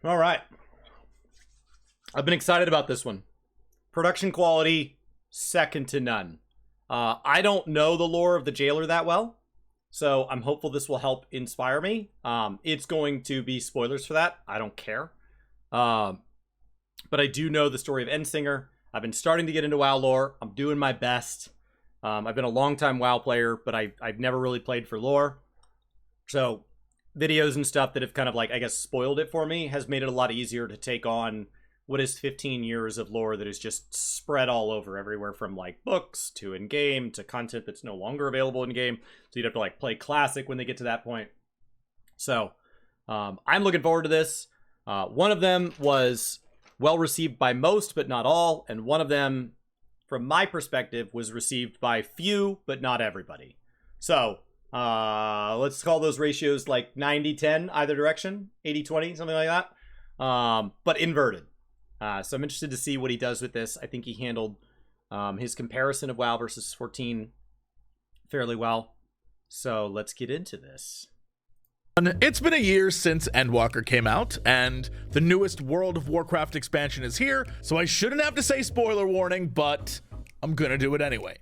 All right. I've been excited about this one. Production quality, second to none. I don't know the lore of the Jailer that well, so I'm hopeful this will help inspire me. It's going to be spoilers for that. I don't care. But I do know the story of Endsinger. I've been starting to get into WoW lore. I'm doing my best. I've been a long-time WoW player, but I've never really played for lore. So videos and stuff that have kind of like, I guess, spoiled it for me has made it a lot easier to take on what is 15 years of lore that is just spread all over, everywhere from like books to in-game to content that's no longer available in-game. So you'd have to like play classic when they get to that point. So I'm looking forward to this. One of them was well received by most, but not all. And one of them, from my perspective, was received by few, but not everybody. So let's call those ratios like 90-10 either direction, 80-20, something like that. But inverted. So I'm interested to see what he does with this. I think he handled his comparison of WoW versus 14 fairly well. So let's get into this. It's been a year since Endwalker came out, and the newest World of Warcraft expansion is here, so I shouldn't have to say spoiler warning, but I'm gonna do it anyway.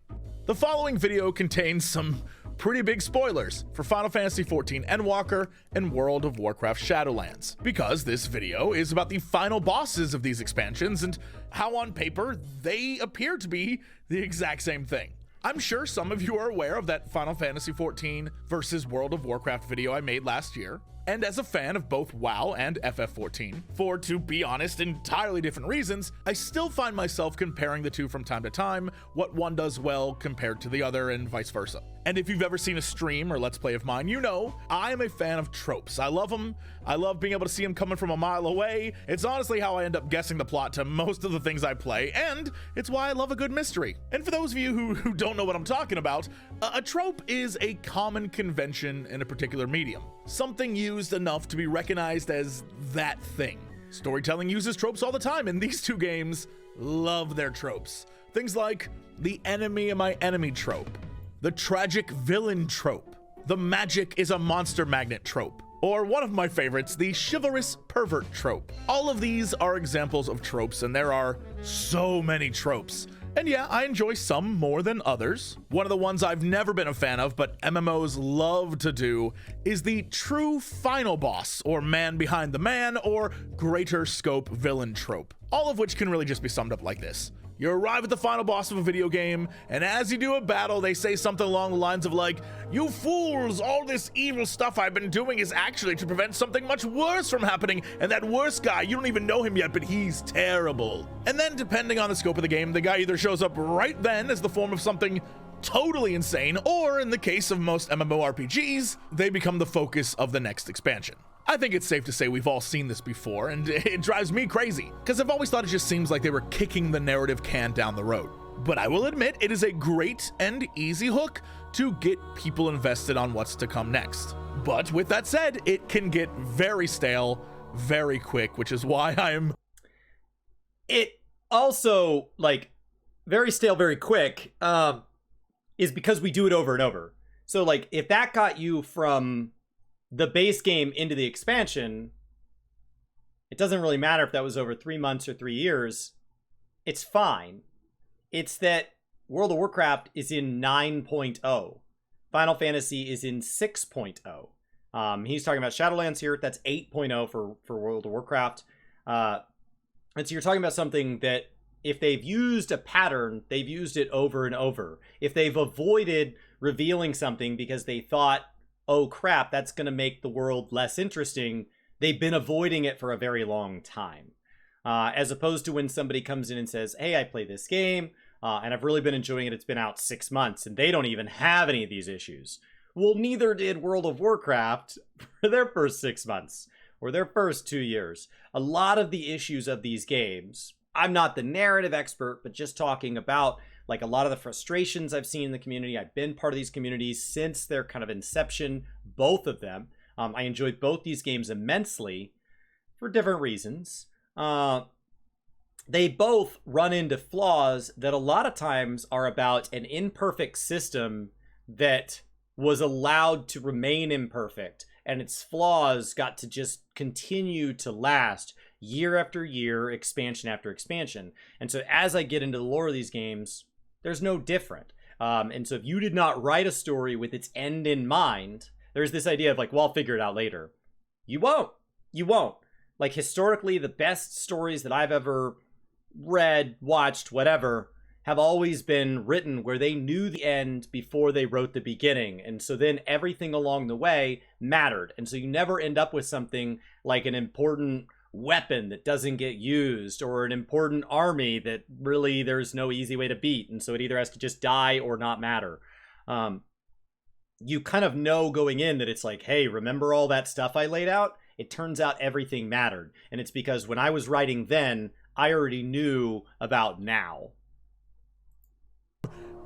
The following video contains some pretty big spoilers for Final Fantasy XIV Endwalker and World of Warcraft Shadowlands, because this video is about the final bosses of these expansions and how on paper they appear to be the exact same thing. I'm sure some of you are aware of that Final Fantasy XIV versus World of Warcraft video I made last year. And as a fan of both WoW and FF14, for, to be honest, entirely different reasons, I still find myself comparing the two from time to time, what one does well compared to the other and vice versa. And if you've ever seen a stream or let's play of mine, you know I am a fan of tropes. I love them. I love being able to see them coming from a mile away. It's honestly how I end up guessing the plot to most of the things I play, and it's why I love a good mystery. And for those of you who don't know what I'm talking about, a trope is a common convention in a particular medium. Something used enough to be recognized as that thing. Storytelling uses tropes all the time, and these two games love their tropes. Things like the enemy of my enemy trope, the tragic villain trope, the magic is a monster magnet trope, or one of my favorites, the chivalrous pervert trope. All of these are examples of tropes, and there are so many tropes. And yeah, I enjoy some more than others. One of the ones I've never been a fan of, but MMOs love to do, is the true final boss, or man behind the man, or greater scope villain trope. All of which can really just be summed up like this. You arrive at the final boss of a video game, and as you do a battle, they say something along the lines of like, "You fools, all this evil stuff I've been doing is actually to prevent something much worse from happening, and that worse guy, you don't even know him yet, but he's terrible." And then, depending on the scope of the game, the guy either shows up right then as the form of something totally insane, or in the case of most MMORPGs, they become the focus of the next expansion. I think it's safe to say we've all seen this before, and it drives me crazy, because I've always thought it just seems like they were kicking the narrative can down the road. But I will admit, it is a great and easy hook to get people invested on what's to come next. But with that said, it can get very stale very quick, which is why It also, like, very stale very quick, is because we do it over and over. So, like, if that got you from the base game into the expansion, it doesn't really matter if that was over 3 months or 3 years. It's fine. It's that World of Warcraft is in 9.0. Final Fantasy is in 6.0. He's talking about Shadowlands here. That's 8.0 for World of Warcraft. And so you're talking about something that if they've used a pattern, they've used it over and over. If they've avoided revealing something because they thought, oh crap, that's going to make the world less interesting, they've been avoiding it for a very long time. As opposed to when somebody comes in and says, hey, I play this game, and I've really been enjoying it. It's been out 6 months, and they don't even have any of these issues. Well, neither did World of Warcraft for their first 6 months, or their first 2 years. A lot of the issues of these games, I'm not the narrative expert, but just talking about like a lot of the frustrations I've seen in the community. I've been part of these communities since their kind of inception, both of them. I enjoyed both these games immensely for different reasons. They both run into flaws that a lot of times are about an imperfect system that was allowed to remain imperfect and its flaws got to just continue to last year after year, expansion after expansion. And so as I get into the lore of these games, there's no different. And so if you did not write a story with its end in mind, there's this idea of like, well, I'll figure it out later. You won't. You won't. Like, historically, the best stories that I've ever read, watched, whatever, have always been written where they knew the end before they wrote the beginning. And so then everything along the way mattered. And so you never end up with something like an important weapon that doesn't get used, or an important army that really there's no easy way to beat. And so it either has to just die or not matter. You kind of know going in that it's like, hey, remember all that stuff I laid out? It turns out everything mattered. And it's because when I was writing then, I already knew about now.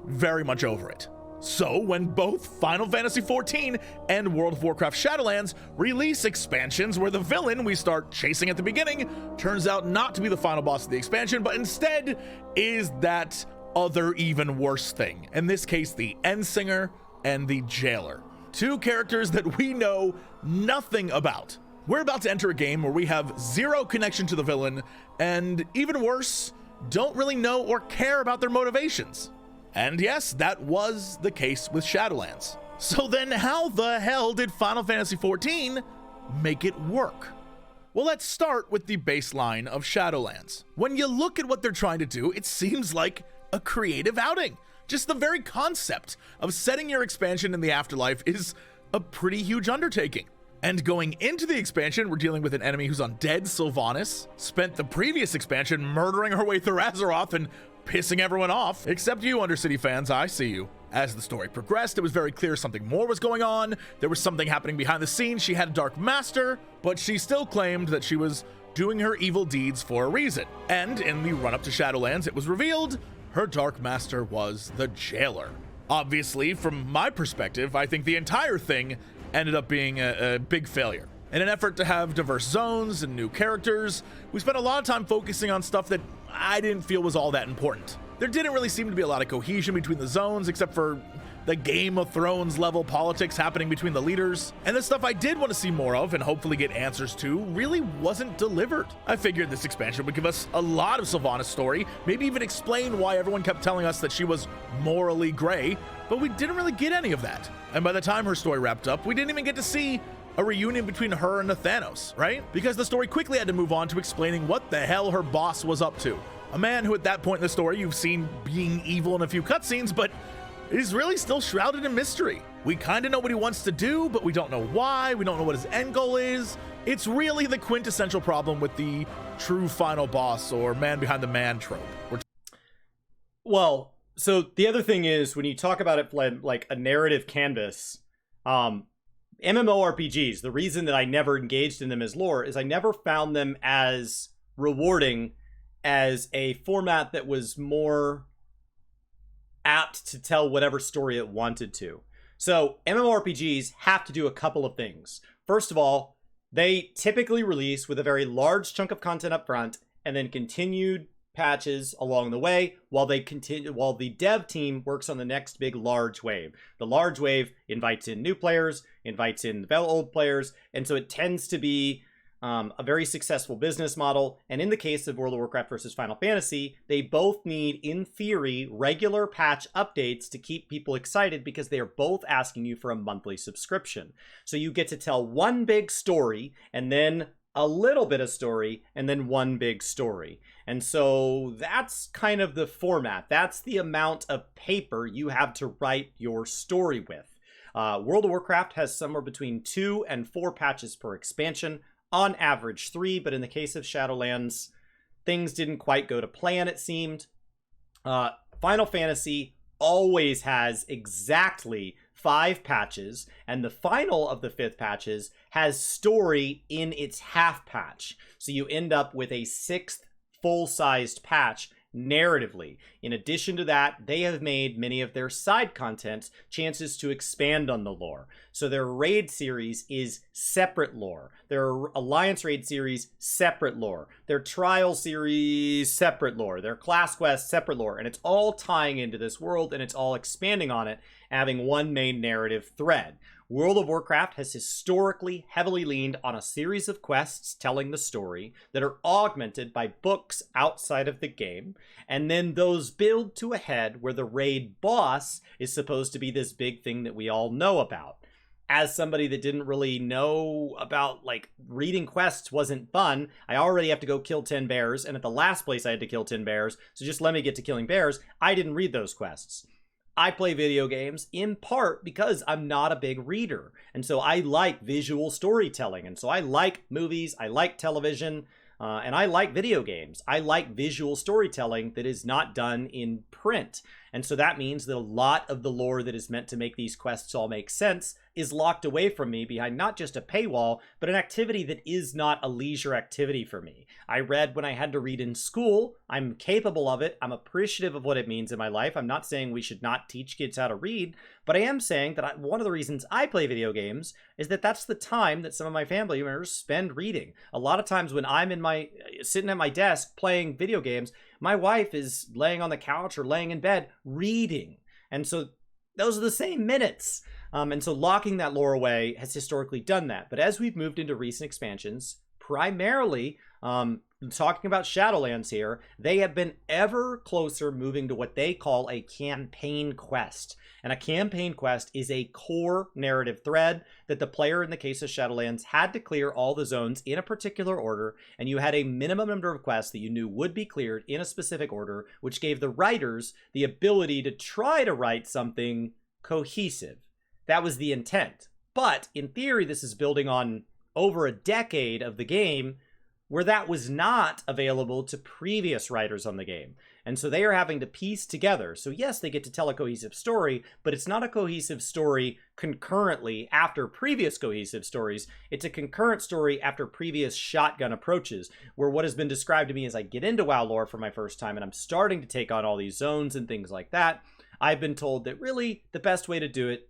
Very much over it. So when both Final Fantasy XIV and World of Warcraft Shadowlands release expansions where the villain we start chasing at the beginning turns out not to be the final boss of the expansion, but instead is that other even worse thing. In this case, the Endsinger and the Jailer. Two characters that we know nothing about. We're about to enter a game where we have zero connection to the villain, and even worse, don't really know or care about their motivations. And yes, that was the case with Shadowlands. So then how the hell did Final Fantasy XIV make it work? Well, let's start with the baseline of Shadowlands. When you look at what they're trying to do, it seems like a creative outing. Just the very concept of setting your expansion in the afterlife is a pretty huge undertaking. And going into the expansion, we're dealing with an enemy who's undead. Sylvanas spent the previous expansion murdering her way through Azeroth and pissing everyone off, except you Undercity fans, I see you. As the story progressed, it was very clear something more was going on. There was something happening behind the scenes. She had a dark master, but she still claimed that she was doing her evil deeds for a reason. And in the run-up to Shadowlands, it was revealed her dark master was the Jailer. Obviously, from my perspective, I think the entire thing ended up being a big failure. In an effort to have diverse zones and new characters, we spent a lot of time focusing on stuff that I didn't feel was all that important. There didn't really seem to be a lot of cohesion between the zones, except for the Game of Thrones level politics happening between the leaders. And the stuff I did want to see more of and hopefully get answers to really wasn't delivered. I figured this expansion would give us a lot of Sylvanas' story, maybe even explain why everyone kept telling us that she was morally gray, but we didn't really get any of that. And by the time her story wrapped up, we didn't even get to see a reunion between her and Nathanos, right? Because the story quickly had to move on to explaining what the hell her boss was up to. A man who at that point in the story you've seen being evil in a few cutscenes, but is really still shrouded in mystery. We kind of know what he wants to do, but we don't know why. We don't know what his end goal is. It's really the quintessential problem with the true final boss or man behind the man trope. Well, so the other thing is when you talk about it like a narrative canvas, MMORPGs, the reason that I never engaged in them as lore is I never found them as rewarding as a format that was more apt to tell whatever story it wanted to. So MMORPGs have to do a couple of things. First of all, they typically release with a very large chunk of content up front and then continued patches along the way while the dev team works on the next big large wave. The large wave invites in new players, invites in the old players, and so it tends to be a very successful business model. And in the case of World of Warcraft versus Final Fantasy, they both need, in theory, regular patch updates to keep people excited because they are both asking you for a monthly subscription. So you get to tell one big story and then a little bit of story and then one big story. And so that's kind of the format. That's the amount of paper you have to write your story with. World of Warcraft has somewhere between 2 and 4 patches per expansion. On average 3, but in the case of Shadowlands, things didn't quite go to plan, it seemed. Final Fantasy always has exactly 5 patches, and the final of the 5th patches has story in its half patch. So you end up with a 6th full-sized patch narratively. In addition to that, they have made many of their side content chances to expand on the lore. So their raid series is separate lore. Their alliance raid series, separate lore. Their trial series, separate lore. Their class quest, separate lore. And it's all tying into this world and it's all expanding on it, having one main narrative thread. World of Warcraft has historically heavily leaned on a series of quests telling the story that are augmented by books outside of the game, and then those build to a head where the raid boss is supposed to be this big thing that we all know about. As somebody that didn't really know about, like, reading quests wasn't fun, I already have to go kill 10 bears, and at the last place I had to kill 10 bears, so just let me get to killing bears. I didn't read those quests. I play video games in part because I'm not a big reader. And so I like visual storytelling. And so I like movies, I like television, and I like video games. I like visual storytelling that is not done in print. And so that means that a lot of the lore that is meant to make these quests all make sense is locked away from me behind not just a paywall, but an activity that is not a leisure activity for me. I read when I had to read in school. I'm capable of it. I'm appreciative of what it means in my life. I'm not saying we should not teach kids how to read, but I am saying that one of the reasons I play video games is that that's the time that some of my family members spend reading. A lot of times when I'm sitting at my desk playing video games, my wife is laying on the couch or laying in bed reading. And so those are the same minutes. And so locking that lore away has historically done that. But as we've moved into recent expansions, primarily talking about Shadowlands here, they have been ever closer moving to what they call a campaign quest. And a campaign quest is a core narrative thread that the player, in the case of Shadowlands, had to clear all the zones in a particular order, and you had a minimum number of quests that you knew would be cleared in a specific order, which gave the writers the ability to try to write something cohesive. That was the intent. But in theory, this is building on over a decade of the game where that was not available to previous writers on the game. And so they are having to piece together. So yes, they get to tell a cohesive story, but it's not a cohesive story concurrently after previous cohesive stories. It's a concurrent story after previous shotgun approaches, where what has been described to me as I get into WoW lore for my first time and I'm starting to take on all these zones and things like that, I've been told that really the best way to do it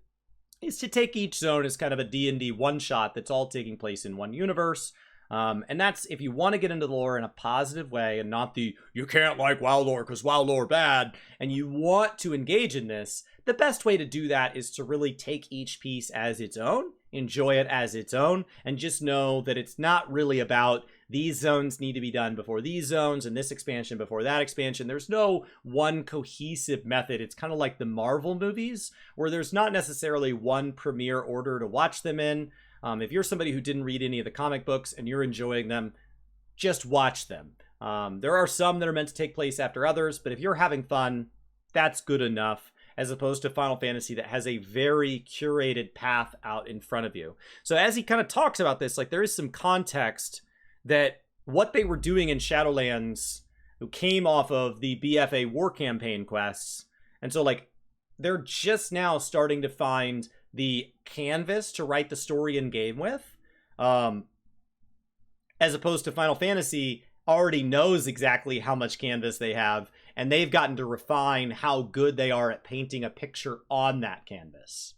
is to take each zone as kind of a D&D one-shot that's all taking place in one universe. And that's if you want to get into the lore in a positive way and not the, you can't like WoW lore because WoW lore bad, and you want to engage in this, the best way to do that is to really take each piece as its own, enjoy it as its own, and just know that it's not really about these zones need to be done before these zones and this expansion before that expansion. There's no one cohesive method. It's kind of like the Marvel movies, where there's not necessarily one premiere order to watch them in. If you're somebody who didn't read any of the comic books and you're enjoying them, just watch them. There are some that are meant to take place after others, but if you're having fun, that's good enough, as opposed to Final Fantasy that has a very curated path out in front of you. So as he kind of talks about this, like, there is some context that what they were doing in Shadowlands came off of the BFA war campaign quests. And so, like, they're just now starting to find the canvas to write the story in game with, as opposed to Final Fantasy already knows exactly how much canvas they have, and they've gotten to refine how good they are at painting a picture on that canvas.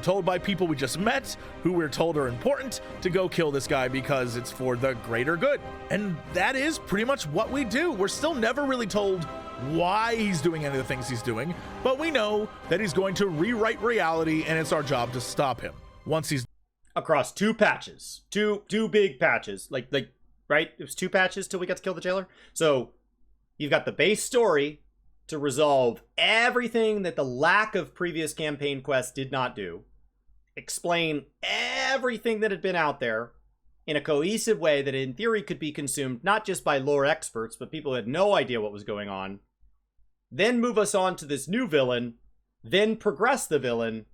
Told by people we just met, who we're told are important, to go kill this guy because it's for the greater good. And that is pretty much what we do. We're still never really told why he's doing any of the things he's doing, but we know that he's going to rewrite reality, and it's our job to stop him once he's across two patches, two big patches, like right, it was 2 patches till we got to kill the jailer. So you've got the base story to resolve everything that the lack of previous campaign quests did not do, explain everything that had been out there in a cohesive way that in theory could be consumed not just by lore experts, but people who had no idea what was going on, then move us on to this new villain, then progress the villain.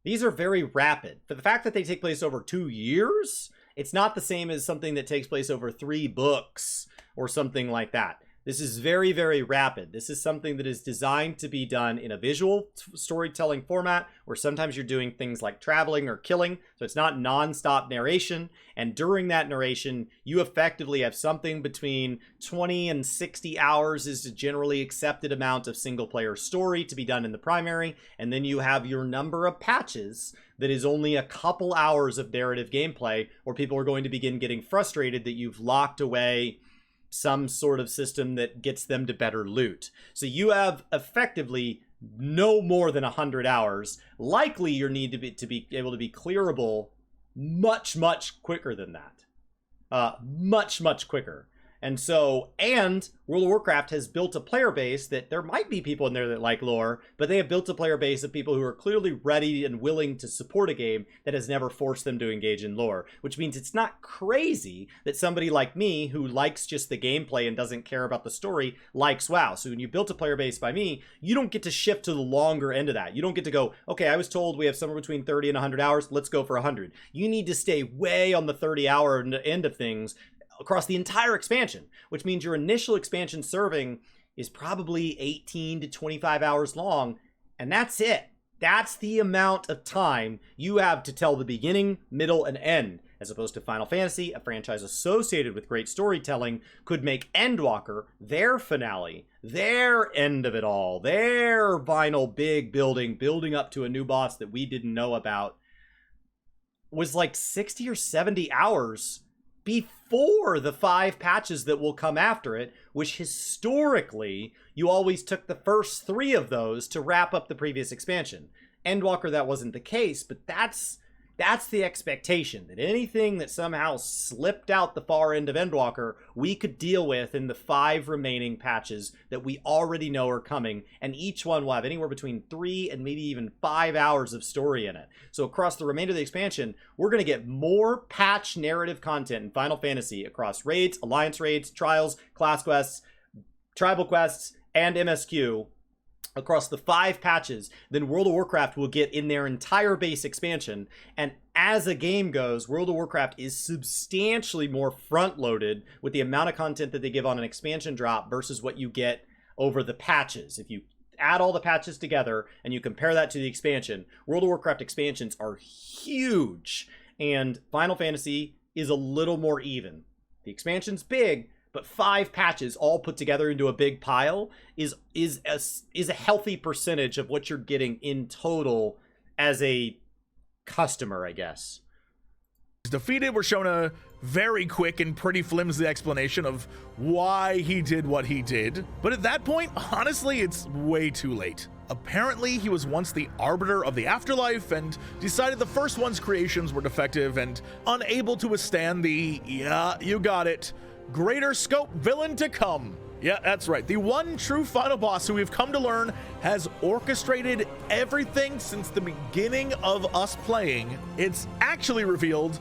These are very rapid. For the fact that they take place over 2 years, it's not the same as something that takes place over 3 books or something like that. This is very, very rapid. This is something that is designed to be done in a visual storytelling format, where sometimes you're doing things like traveling or killing, so it's not non-stop narration. And during that narration, you effectively have something between 20 and 60 hours is a generally accepted amount of single-player story to be done in the primary, and then you have your number of patches that is only a couple hours of narrative gameplay, where people are going to begin getting frustrated that you've locked away some sort of system that gets them to better loot. So you have effectively no more than 100 hours. Likely you need to be able to be clearable much, much quicker than that. Much, much quicker. And World of Warcraft has built a player base that there might be people in there that like lore, but they have built a player base of people who are clearly ready and willing to support a game that has never forced them to engage in lore, which means it's not crazy that somebody like me, who likes just the gameplay and doesn't care about the story, likes WoW. So when you built a player base by me, you don't get to shift to the longer end of that. You don't get to go, okay, I was told we have somewhere between 30 and 100 hours, let's go for 100. You need to stay way on the 30-hour end of things across the entire expansion, which means your initial expansion serving is probably 18 to 25 hours long, and that's it. That's the amount of time you have to tell the beginning, middle, and end, as opposed to Final Fantasy, a franchise associated with great storytelling, could make Endwalker their finale, their end of it all, their final big building up to a new boss that we didn't know about, was like 60 or 70 hours before the 5 patches that will come after it, which historically, you always took the first 3 of those to wrap up the previous expansion. Endwalker, that wasn't the case, but that's the expectation, that anything that somehow slipped out the far end of Endwalker, we could deal with in the 5 remaining patches that we already know are coming, and each one will have anywhere between 3 and maybe even 5 hours of story in it. So across the remainder of the expansion, we're going to get more patch narrative content in Final Fantasy across raids, alliance raids, trials, class quests, tribal quests, and MSQ across the 5 patches than World of Warcraft will get in their entire base expansion. And as a game goes, World of Warcraft is substantially more front-loaded with the amount of content that they give on an expansion drop versus what you get over the patches. If you add all the patches together and you compare that to the expansion, World of Warcraft expansions are huge, and Final Fantasy is a little more even. The expansion's big, but 5 patches all put together into a big pile is a healthy percentage of what you're getting in total as a customer, I guess. Defeated, we're shown a very quick and pretty flimsy explanation of why he did what he did. But at that point, honestly, it's way too late. Apparently, he was once the arbiter of the afterlife and decided the first one's creations were defective and unable to withstand the, yeah, you got it, greater scope villain to come. Yeah, that's right. The one true final boss who we've come to learn has orchestrated everything since the beginning of us playing. It's actually revealed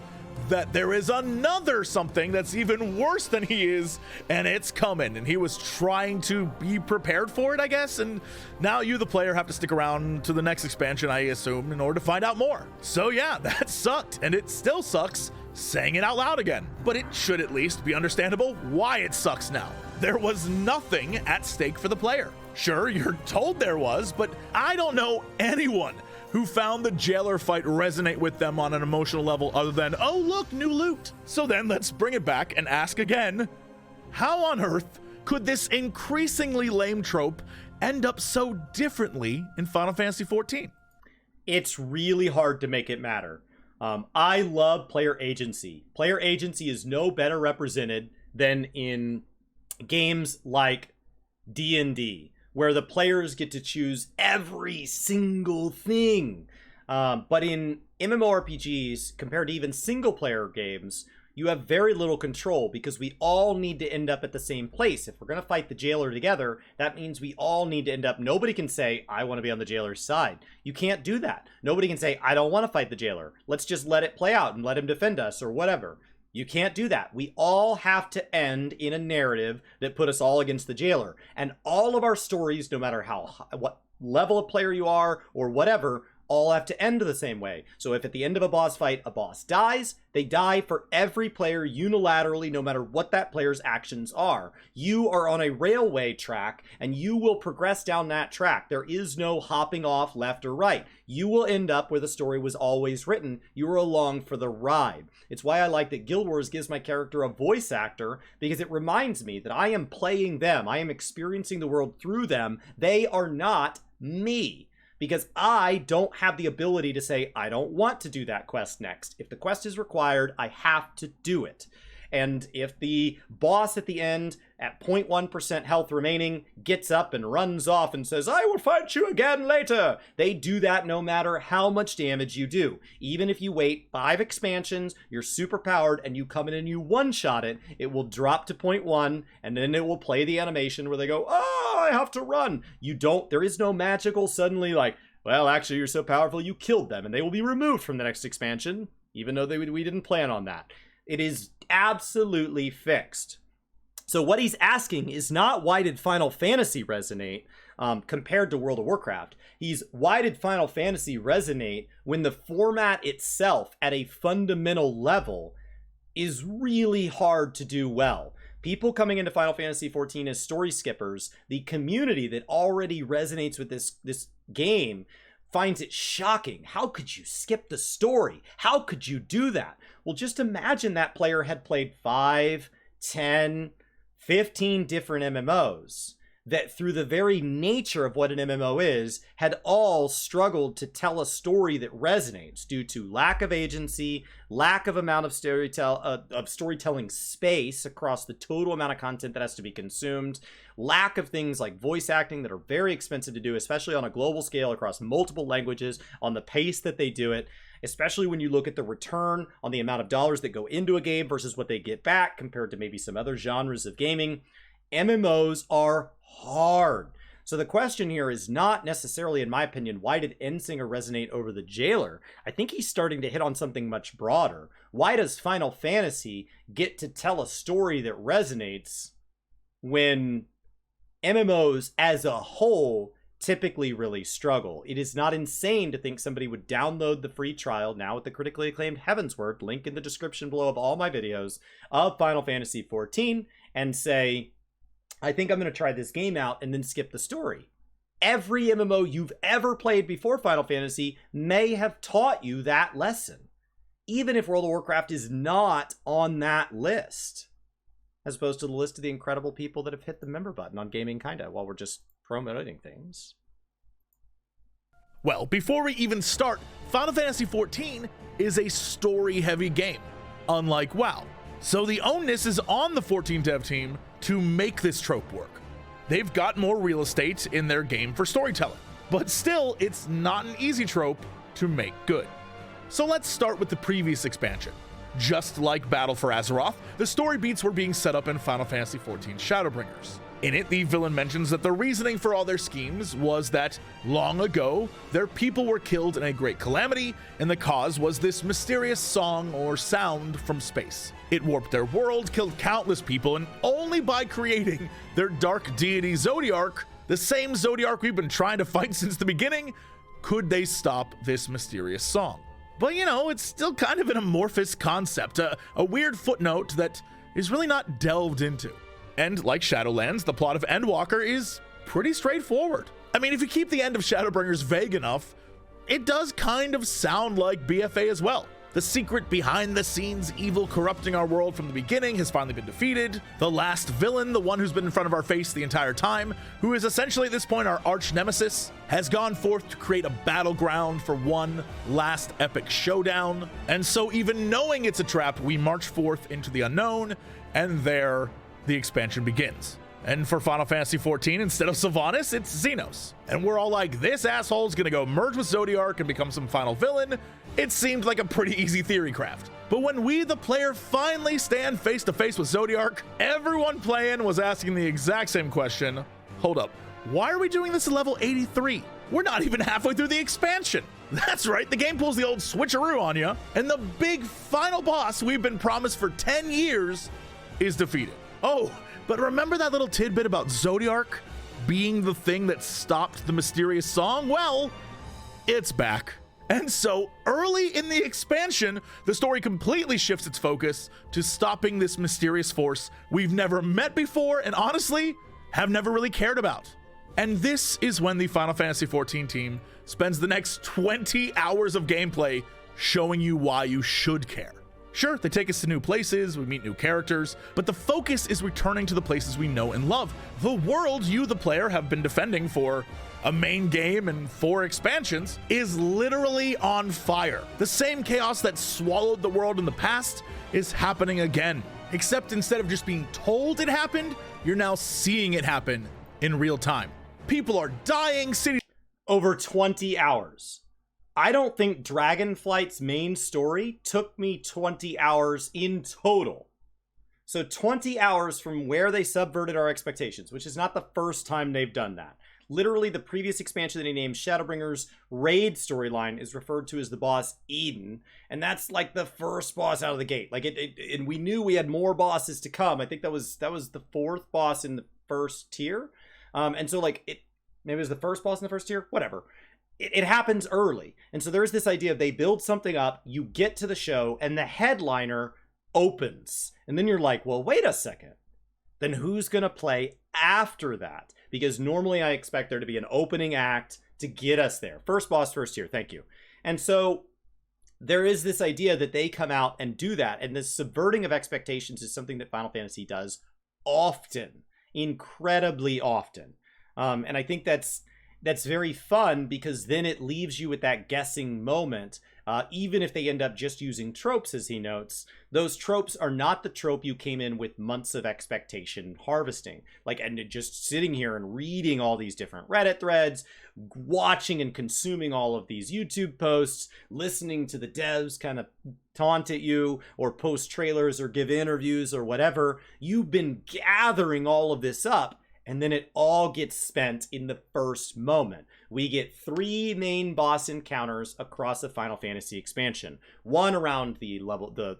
that there is another something that's even worse than he is, and it's coming, and he was trying to be prepared for it, I guess, and now you, the player, have to stick around to the next expansion, I assume, in order to find out more. So yeah, that sucked, and it still sucks saying it out loud again, but it should at least be understandable why it sucks now. There was nothing at stake for the player. Sure, you're told there was, but I don't know anyone who found the jailer fight resonate with them on an emotional level other than, oh look, new loot. So then let's bring it back and ask again, how on earth could this increasingly lame trope end up so differently in Final Fantasy XIV? It's really hard to make it matter. I love player agency. Player agency is no better represented than in games like D&D, where the players get to choose every single thing. But in MMORPGs, compared to even single-player games, you have very little control because we all need to end up at the same place. If we're going to fight the jailer together, that means we all need to end up... Nobody can say, I want to be on the jailer's side. You can't do that. Nobody can say, I don't want to fight the jailer. Let's just let it play out and let him defend us or whatever. You can't do that. We all have to end in a narrative that put us all against the jailer. And all of our stories, no matter what level of player you are or whatever, all have to end the same way. So if at the end of a boss fight, a boss dies, they die for every player unilaterally, no matter what that player's actions are. You are on a railway track, and you will progress down that track. There is no hopping off left or right. You will end up where the story was always written. You are along for the ride. It's why I like that Guild Wars gives my character a voice actor, because it reminds me that I am playing them. I am experiencing the world through them. They are not me. Because I don't have the ability to say, I don't want to do that quest next. If the quest is required, I have to do it. And if the boss at the end at 0.1% health remaining, gets up and runs off and says, "I will fight you again later." They do that no matter how much damage you do. Even if you wait 5 expansions, you're super powered, and you come in and you one-shot it, it will drop to 0.1, and then it will play the animation where they go, "Oh, I have to run." There is no magical suddenly like, well, actually, you're so powerful, you killed them, and they will be removed from the next expansion, even though we didn't plan on that. It is absolutely fixed. So what he's asking is not, why did Final Fantasy resonate compared to World of Warcraft? He's, why did Final Fantasy resonate when the format itself at a fundamental level is really hard to do well? People coming into Final Fantasy XIV as story skippers, the community that already resonates with this game finds it shocking. How could you skip the story? How could you do that? Well, just imagine that player had played 5, 10, 15 different MMOs that, through the very nature of what an MMO is, had all struggled to tell a story that resonates due to lack of agency, lack of amount of storytelling space across the total amount of content that has to be consumed, lack of things like voice acting that are very expensive to do, especially on a global scale across multiple languages, on the pace that they do it, especially when you look at the return on the amount of dollars that go into a game versus what they get back compared to maybe some other genres of gaming. MMOs are hard. So the question here is not necessarily, in my opinion, why did Endsinger resonate over the Jailer? I think he's starting to hit on something much broader. Why does Final Fantasy get to tell a story that resonates when MMOs as a whole typically really struggle? It is not insane to think somebody would download the free trial now with the critically acclaimed Heavensward, link in the description below of all my videos, of Final Fantasy XIV, and say, I think I'm going to try this game out, and then skip the story. Every MMO you've ever played before Final Fantasy may have taught you that lesson, even if World of Warcraft is not on that list, as opposed to the list of the incredible people that have hit the member button on Gaming Kinda while we're just promoting things. Well, before we even start, Final Fantasy XIV is a story-heavy game, unlike WoW. So the onus is on the 14 dev team to make this trope work. They've got more real estate in their game for storytelling, but still, it's not an easy trope to make good. So let's start with the previous expansion. Just like Battle for Azeroth, the story beats were being set up in Final Fantasy XIV Shadowbringers. In it, the villain mentions that the reasoning for all their schemes was that long ago, their people were killed in a great calamity, and the cause was this mysterious song or sound from space. It warped their world, killed countless people, and only by creating their dark deity Zodiark, the same Zodiark we've been trying to fight since the beginning, could they stop this mysterious song. But you know, it's still kind of an amorphous concept, a weird footnote that is really not delved into. And like Shadowlands, the plot of Endwalker is pretty straightforward. I mean, if you keep the end of Shadowbringers vague enough, it does kind of sound like BFA as well. The secret behind the scenes evil corrupting our world from the beginning has finally been defeated. The last villain, the one who's been in front of our face the entire time, who is essentially at this point our arch nemesis, has gone forth to create a battleground for one last epic showdown. And so even knowing it's a trap, we march forth into the unknown, and there the expansion begins. And for Final Fantasy XIV, instead of Sylvanas, it's Xenos. And we're all like, this asshole's gonna go merge with Zodiark and become some final villain. It seemed like a pretty easy theory craft. But when we, the player, finally stand face to face with Zodiark, everyone playing was asking the exact same question. Hold up, why are we doing this at level 83? We're not even halfway through the expansion. That's right, the game pulls the old switcheroo on you, and the big final boss we've been promised for 10 years is defeated. Oh, but remember that little tidbit about Zodiark being the thing that stopped the mysterious song? Well, it's back. And so early in the expansion, the story completely shifts its focus to stopping this mysterious force we've never met before and honestly have never really cared about. And this is when the Final Fantasy XIV team spends the next 20 hours of gameplay showing you why you should care. Sure, they take us to new places, we meet new characters, but the focus is returning to the places we know and love. The world you, the player, have been defending for a main game and 4 expansions is literally on fire. The same chaos that swallowed the world in the past is happening again. except instead of just being told it happened, you're now seeing it happen in real time. People are dying, cities over 20 hours. I don't think Dragonflight's main story took me 20 hours in total. So 20 hours from where they subverted our expectations, which is not the first time they've done that. Literally, the previous expansion that he named Shadowbringers raid storyline is referred to as the boss Eden, and that's like the first boss out of the gate. Like and we knew we had more bosses to come. I think that was the fourth boss in the first tier, and so like maybe it was the first boss in the first tier. Whatever. It happens early, and so there's this idea of they build something up, you get to the show, and the headliner opens, and then you're like, well, wait a second. Then who's gonna play after that? Because normally I expect there to be an opening act to get us there. First boss, first tier, thank you. And so there is this idea that they come out and do that. And this subverting of expectations is something that Final Fantasy does often, incredibly often. And I think that's very fun because then it leaves you with that guessing moment. Even if they end up just using tropes, as he notes, those tropes are not the trope you came in with months of expectation harvesting. Like, and just sitting here and reading all these different Reddit threads, watching and consuming all of these YouTube posts, listening to the devs kind of taunt at you or post trailers or give interviews or whatever. You've been gathering all of this up. And then it all gets spent in the first moment. We get 3 main boss encounters across the Final Fantasy expansion. One around the level, the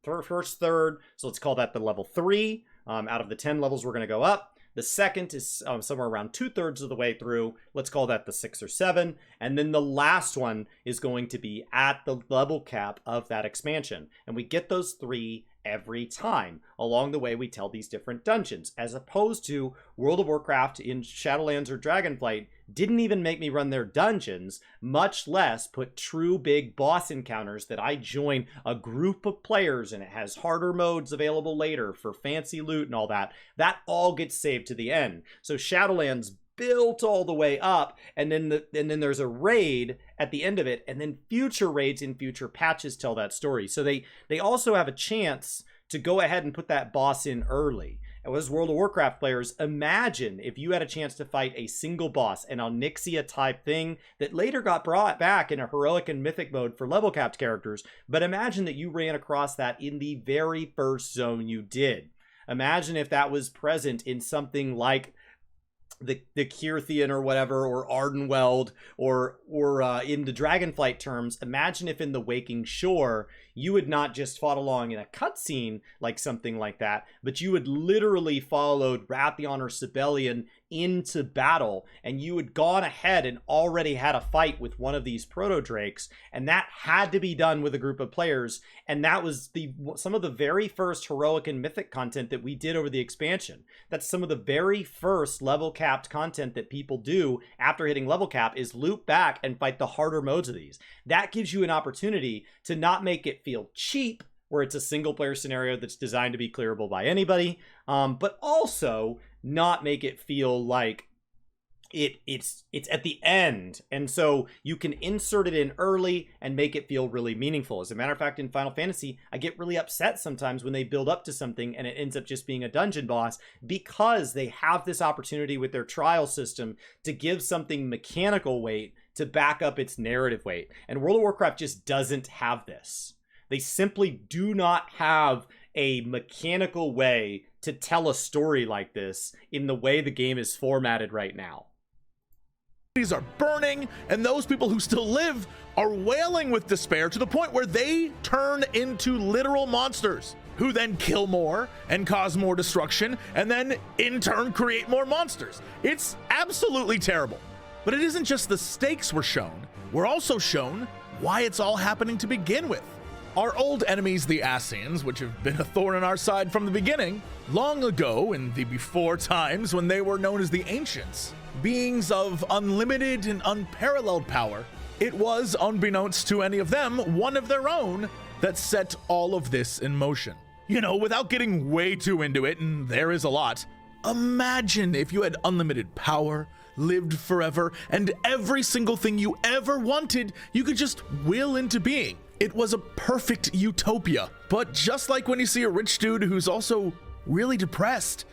first third, so let's call that the level 3. Out of the 10 levels, we're going to go up. The second is somewhere around 2/3 of the way through. Let's call that the 6 or 7. And then the last one is going to be at the level cap of that expansion. And we get those 3 every time. Along the way, we tell these different dungeons, as opposed to World of Warcraft in Shadowlands or Dragonflight didn't even make me run their dungeons, much less put true big boss encounters that I join a group of players and it has harder modes available later for fancy loot and all that. That all gets saved to the end. So Shadowlands built all the way up, and then there's a raid at the end of it, and then future raids in future patches tell that story. So they also have a chance to go ahead and put that boss in early. And as World of Warcraft players, imagine if you had a chance to fight a single boss, an Onyxia type thing that later got brought back in a heroic and mythic mode for level capped characters, but imagine that you ran across that in the very first zone you did. Imagine if that was present in something like the Kyrthian or whatever, or Ardenweld, or in the Dragonflight terms, imagine if in the Waking Shore you had not just fought along in a cutscene like something like that, but you had literally followed Wrathion or Sibelian into battle, and you had gone ahead and already had a fight with one of these proto-drakes, and that had to be done with a group of players, and that was some of the very first heroic and mythic content that we did over the expansion. That's some of the very first level capped content that people do after hitting level cap, is loop back and fight the harder modes of these. That gives you an opportunity to not make it feel cheap, where it's a single player scenario that's designed to be clearable by anybody, but also not make it feel like it's at the end. And so you can insert it in early and make it feel really meaningful. As a matter of fact, in Final Fantasy, I get really upset sometimes when they build up to something and it ends up just being a dungeon boss, because they have this opportunity with their trial system to give something mechanical weight to back up its narrative weight. And World of Warcraft just doesn't have this. They simply do not have a mechanical way to tell a story like this in the way the game is formatted right now. Cities are burning, and those people who still live are wailing with despair to the point where they turn into literal monsters, who then kill more and cause more destruction, and then in turn create more monsters. It's absolutely terrible. But it isn't just the stakes we're shown, we're also shown why it's all happening to begin with. Our old enemies, the Ascians, which have been a thorn in our side from the beginning, long ago in the before times when they were known as the Ancients, beings of unlimited and unparalleled power, it was, unbeknownst to any of them, one of their own that set all of this in motion. You know, without getting way too into it, and there is a lot, imagine if you had unlimited power, lived forever, and every single thing you ever wanted, you could just will into being. It was a perfect utopia. But just like when you see a rich dude who's also really depressed,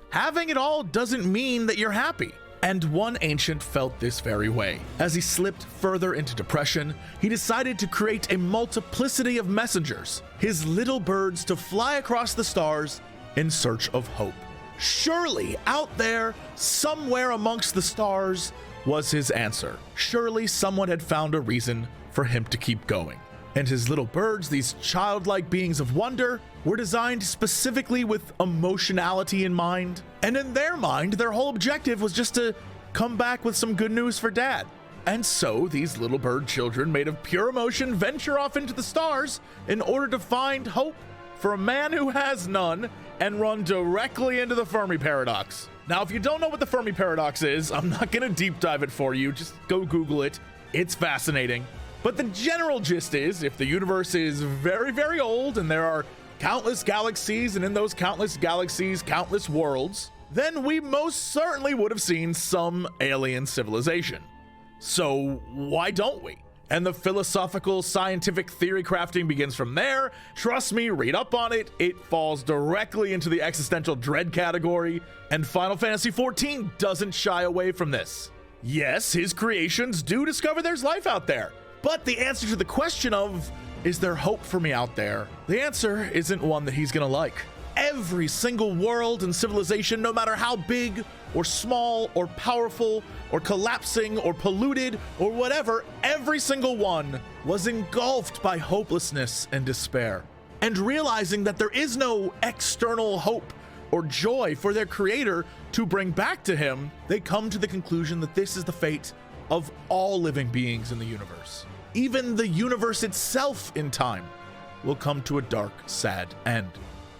having it all doesn't mean that you're happy. And one ancient felt this very way. As he slipped further into depression, he decided to create a multiplicity of messengers, his little birds, to fly across the stars in search of hope. Surely out there, somewhere amongst the stars, was his answer. Surely someone had found a reason for him to keep going. And his little birds, these childlike beings of wonder, were designed specifically with emotionality in mind. And in their mind, their whole objective was just to come back with some good news for Dad. And so these little bird children, made of pure emotion, venture off into the stars in order to find hope for a man who has none and run directly into the Fermi paradox. Now, if you don't know what the Fermi paradox is, I'm not gonna deep dive it for you. Just go Google it. It's fascinating. But the general gist is, if the universe is very, very old and there are countless galaxies, and in those countless galaxies, countless worlds, then we most certainly would have seen some alien civilization. So why don't we? And the philosophical, scientific theory crafting begins from there. Trust me, read up on it. It falls directly into the existential dread category, and Final Fantasy XIV doesn't shy away from this. Yes, his creations do discover there's life out there, but the answer to the question of, is there hope for me out there? The answer isn't one that he's gonna like. Every single world and civilization, no matter how big or small or powerful or collapsing or polluted or whatever, every single one was engulfed by hopelessness and despair. And realizing that there is no external hope or joy for their creator to bring back to him, they come to the conclusion that this is the fate of all living beings in the universe. Even the universe itself in time will come to a dark, sad end.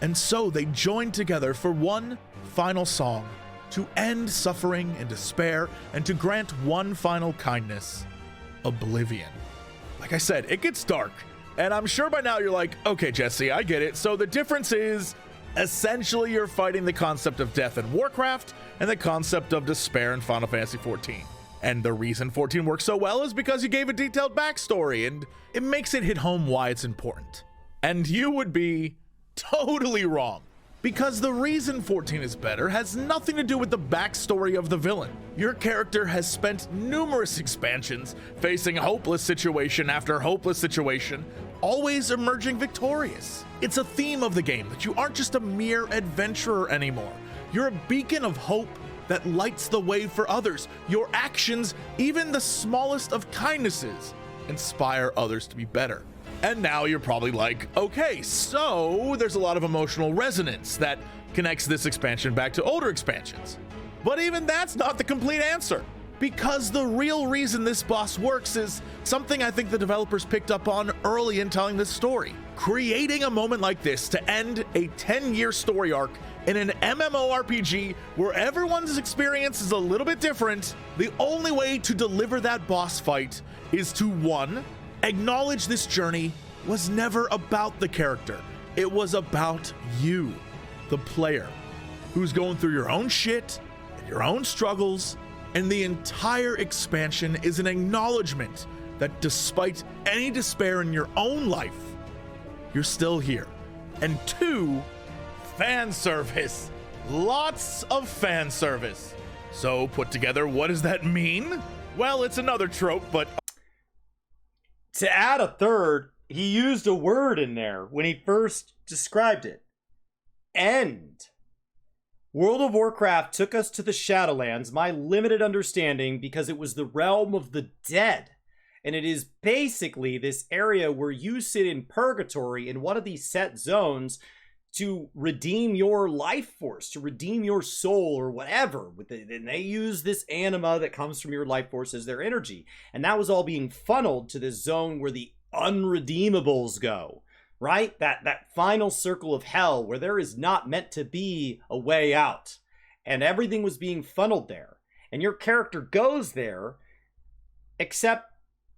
And so they join together for one final song to end suffering and despair and to grant one final kindness, oblivion. Like I said, it gets dark. And I'm sure by now you're like, okay, Jesse, I get it. So the difference is essentially you're fighting the concept of death in Warcraft and the concept of despair in Final Fantasy XIV. And the reason 14 works so well is because you gave a detailed backstory, and it makes it hit home why it's important. And you would be totally wrong, because the reason 14 is better has nothing to do with the backstory of the villain. Your character has spent numerous expansions facing hopeless situation after hopeless situation, always emerging victorious. It's a theme of the game that you aren't just a mere adventurer anymore. You're a beacon of hope that lights the way for others. Your actions, even the smallest of kindnesses, inspire others to be better. And now you're probably like, okay, so there's a lot of emotional resonance that connects this expansion back to older expansions. But even that's not the complete answer, because the real reason this boss works is something I think the developers picked up on early in telling this story. Creating a moment like this to end a 10-year story arc in an MMORPG where everyone's experience is a little bit different, the only way to deliver that boss fight is to, one, acknowledge this journey was never about the character. It was about you, the player, who's going through your own shit and your own struggles, and the entire expansion is an acknowledgement that despite any despair in your own life, you're still here. And two, fan service. Lots of fan service. So put together, what does that mean? Well, it's another trope, but to add a third, he used a word in there when he first described it. End. World of Warcraft took us to the Shadowlands, my limited understanding, because it was the realm of the dead. And it is basically this area where you sit in purgatory in one of these set zones to redeem your life force, to redeem your soul or whatever. And they use this anima that comes from your life force as their energy. And that was all being funneled to this zone where the unredeemables go, right? That final circle of hell where there is not meant to be a way out. And everything was being funneled there. And your character goes there, except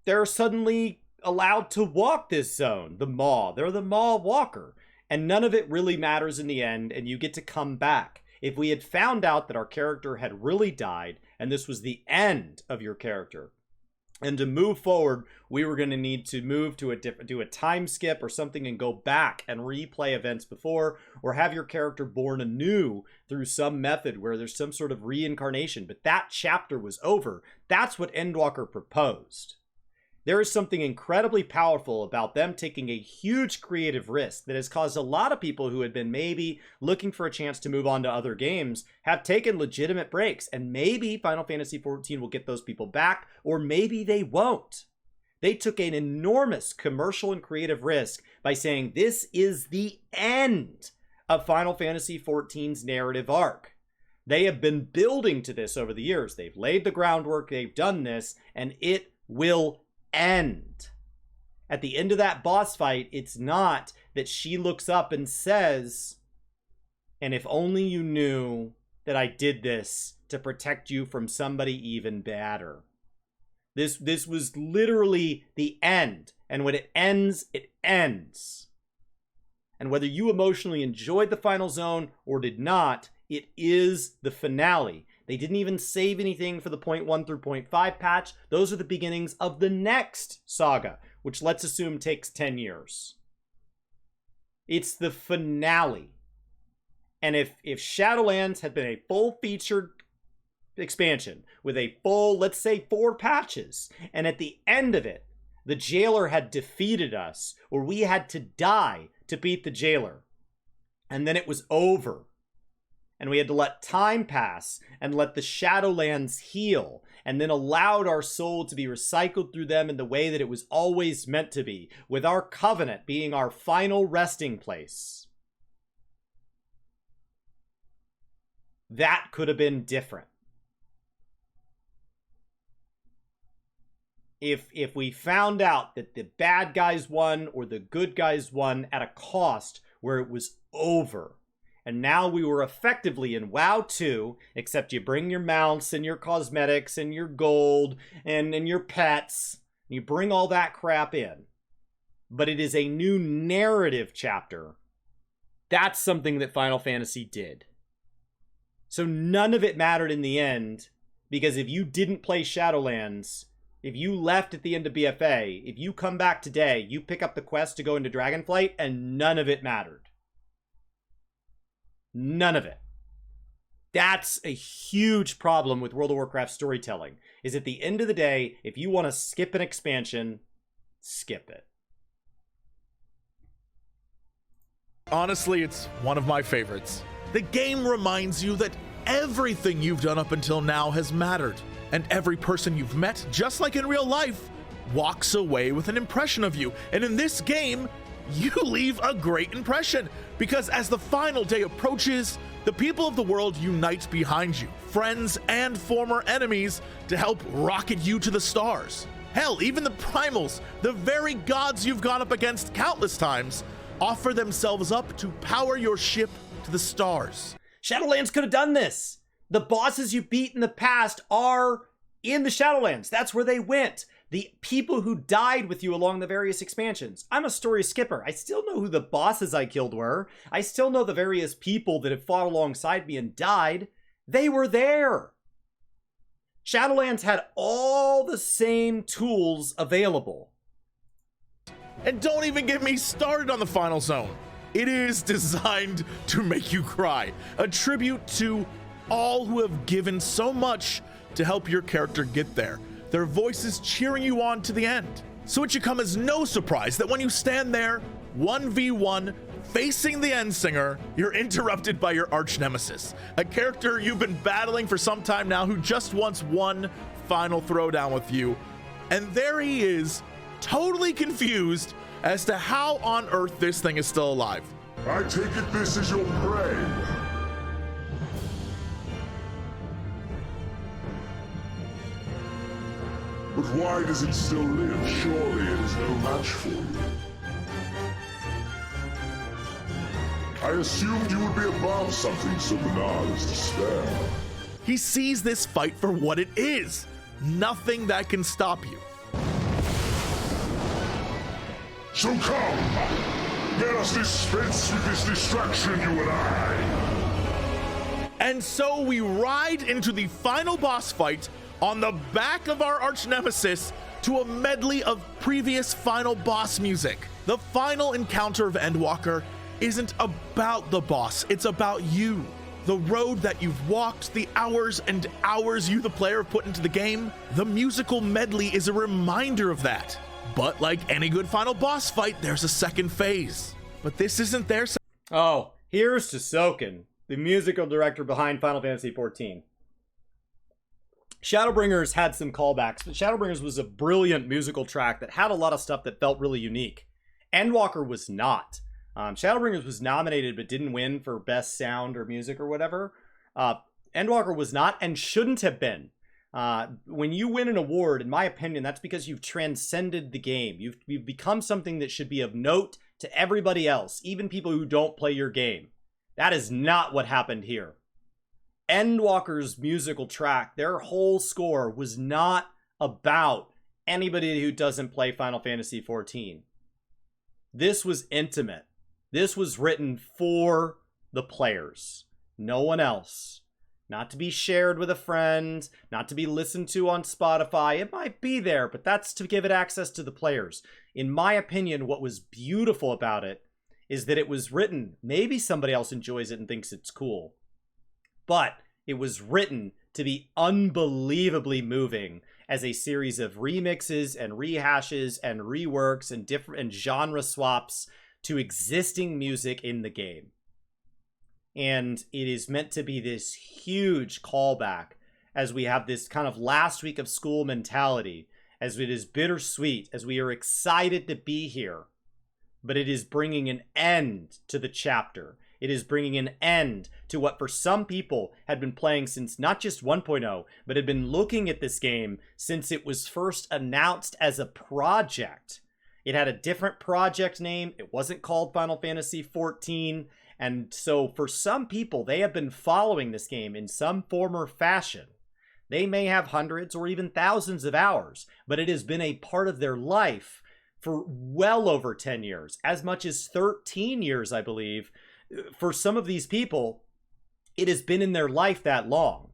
they're suddenly allowed to walk this zone, the Maw. They're the Maw walker. And none of it really matters in the end, and you get to come back. If we had found out that our character had really died, and this was the end of your character, And to move forward, we were going to need to move to do a time skip or something and go back and replay events before, or have your character born anew through some method where there's some sort of reincarnation. But that chapter was over. That's what Endwalker proposed. There is something incredibly powerful about them taking a huge creative risk that has caused a lot of people who had been maybe looking for a chance to move on to other games have taken legitimate breaks. And maybe Final Fantasy XIV will get those people back, or maybe they won't. They took an enormous commercial and creative risk by saying this is the end of Final Fantasy XIV's narrative arc. They have been building to this over the years. They've laid the groundwork, they've done this, and it will end. At the end of that boss fight, it's not that she looks up and says, and if only you knew that I did this to protect you from somebody even badder. This was literally the end. And when it ends, it ends. And whether you emotionally enjoyed the final zone or did not, it is the finale. They didn't even save anything for the 0.1 through 0.5 patch. Those are the beginnings of the next saga, which let's assume takes 10 years. It's the finale. And if Shadowlands had been a full-featured expansion with a full, let's say, 4 patches, and at the end of it, the jailer had defeated us, or we had to die to beat the jailer, and then it was over, and we had to let time pass and let the Shadowlands heal, and then allowed our soul to be recycled through them in the way that it was always meant to be, with our covenant being our final resting place. That could have been different. If we found out that the bad guys won or the good guys won at a cost where it was over, and now we were effectively in WoW 2, except you bring your mounts and your cosmetics and your gold and your pets, you bring all that crap in, but it is a new narrative chapter. That's something that Final Fantasy did. So none of it mattered in the end, because if you didn't play Shadowlands, if you left at the end of BFA, if you come back today, you pick up the quest to go into Dragonflight, and none of it mattered. None of it. That's a huge problem with World of Warcraft storytelling, is at the end of the day, if you want to skip an expansion, skip it. Honestly, it's one of my favorites. The game reminds you that everything you've done up until now has mattered. And every person you've met, just like in real life, walks away with an impression of you. And in this game, you leave a great impression, because as the final day approaches, the people of the world unite behind you, friends and former enemies, to help rocket you to the stars. Hell, even the primals, the very gods you've gone up against countless times, offer themselves up to power your ship to the stars. Shadowlands could have done this. The bosses you beat in the past are in the Shadowlands. That's where they went. The people who died with you along the various expansions. I'm a story skipper. I still know who the bosses I killed were. I still know the various people that have fought alongside me and died. They were there. Shadowlands had all the same tools available. And don't even get me started on the final zone. It is designed to make you cry. A tribute to all who have given so much to help your character get there. Their voices cheering you on to the end. So it should come as no surprise that when you stand there, 1v1, facing the Endsinger, you're interrupted by your arch nemesis, a character you've been battling for some time now who just wants one final throwdown with you. And there he is, totally confused as to how on earth this thing is still alive. I take it this is your prey. But why does it still live? Surely it is no match for you. I assumed you would be above something so banal as despair. He sees this fight for what it is. Nothing that can stop you. So come, let us dispense with this distraction, you and I. And so we ride into the final boss fight on the back of our arch nemesis, to a medley of previous final boss music. The final encounter of Endwalker isn't about the boss, it's about you. The road that you've walked, the hours and hours you, the player, have put into the game. The musical medley is a reminder of that. But like any good final boss fight, there's a second phase. But this isn't their Oh, here's to Soken, the musical director behind Final Fantasy XIV. Shadowbringers had some callbacks, but Shadowbringers was a brilliant musical track that had a lot of stuff that felt really unique. Endwalker was not. Shadowbringers was nominated but didn't win for best sound or music or whatever. Endwalker was not and shouldn't have been. When you win an award, in my opinion, that's because you've transcended the game. You've become something that should be of note to everybody else, even people who don't play your game. That is not what happened here. Endwalker's musical track, their whole score, was not about anybody who doesn't play Final Fantasy XIV. This was intimate. This was written for the players. No one else. Not to be shared with a friend, not to be listened to on Spotify. It might be there, but that's to give it access to the players. In my opinion, what was beautiful about it is that it was written, maybe somebody else enjoys it and thinks it's cool, but it was written to be unbelievably moving as a series of remixes and rehashes and reworks and different and genre swaps to existing music in the game. And it is meant to be this huge callback as we have this kind of last week of school mentality, as it is bittersweet, as we are excited to be here. But it is bringing an end to the chapter. It is bringing an end to what for some people had been playing since not just 1.0, but had been looking at this game since it was first announced as a project. It had a different project name. It wasn't called Final Fantasy XIV. And so for some people, they have been following this game in some form or fashion. They may have hundreds or even thousands of hours, but it has been a part of their life for well over 10 years, as much as 13 years, I believe. For some of these people, it has been in their life that long.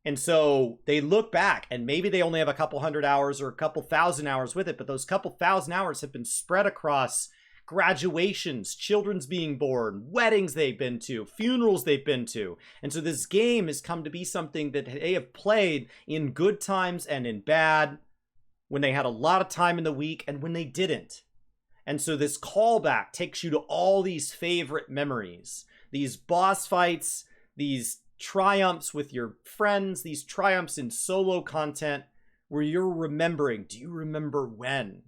And so they look back and maybe they only have a couple hundred hours or a couple thousand hours with it, but those couple thousand hours have been spread across graduations, children's being born, weddings they've been to, funerals they've been to. And so this game has come to be something that they have played in good times and in bad, when they had a lot of time in the week and when they didn't. And so this callback takes you to all these favorite memories, these boss fights, these triumphs with your friends, these triumphs in solo content where you're remembering, do you remember when?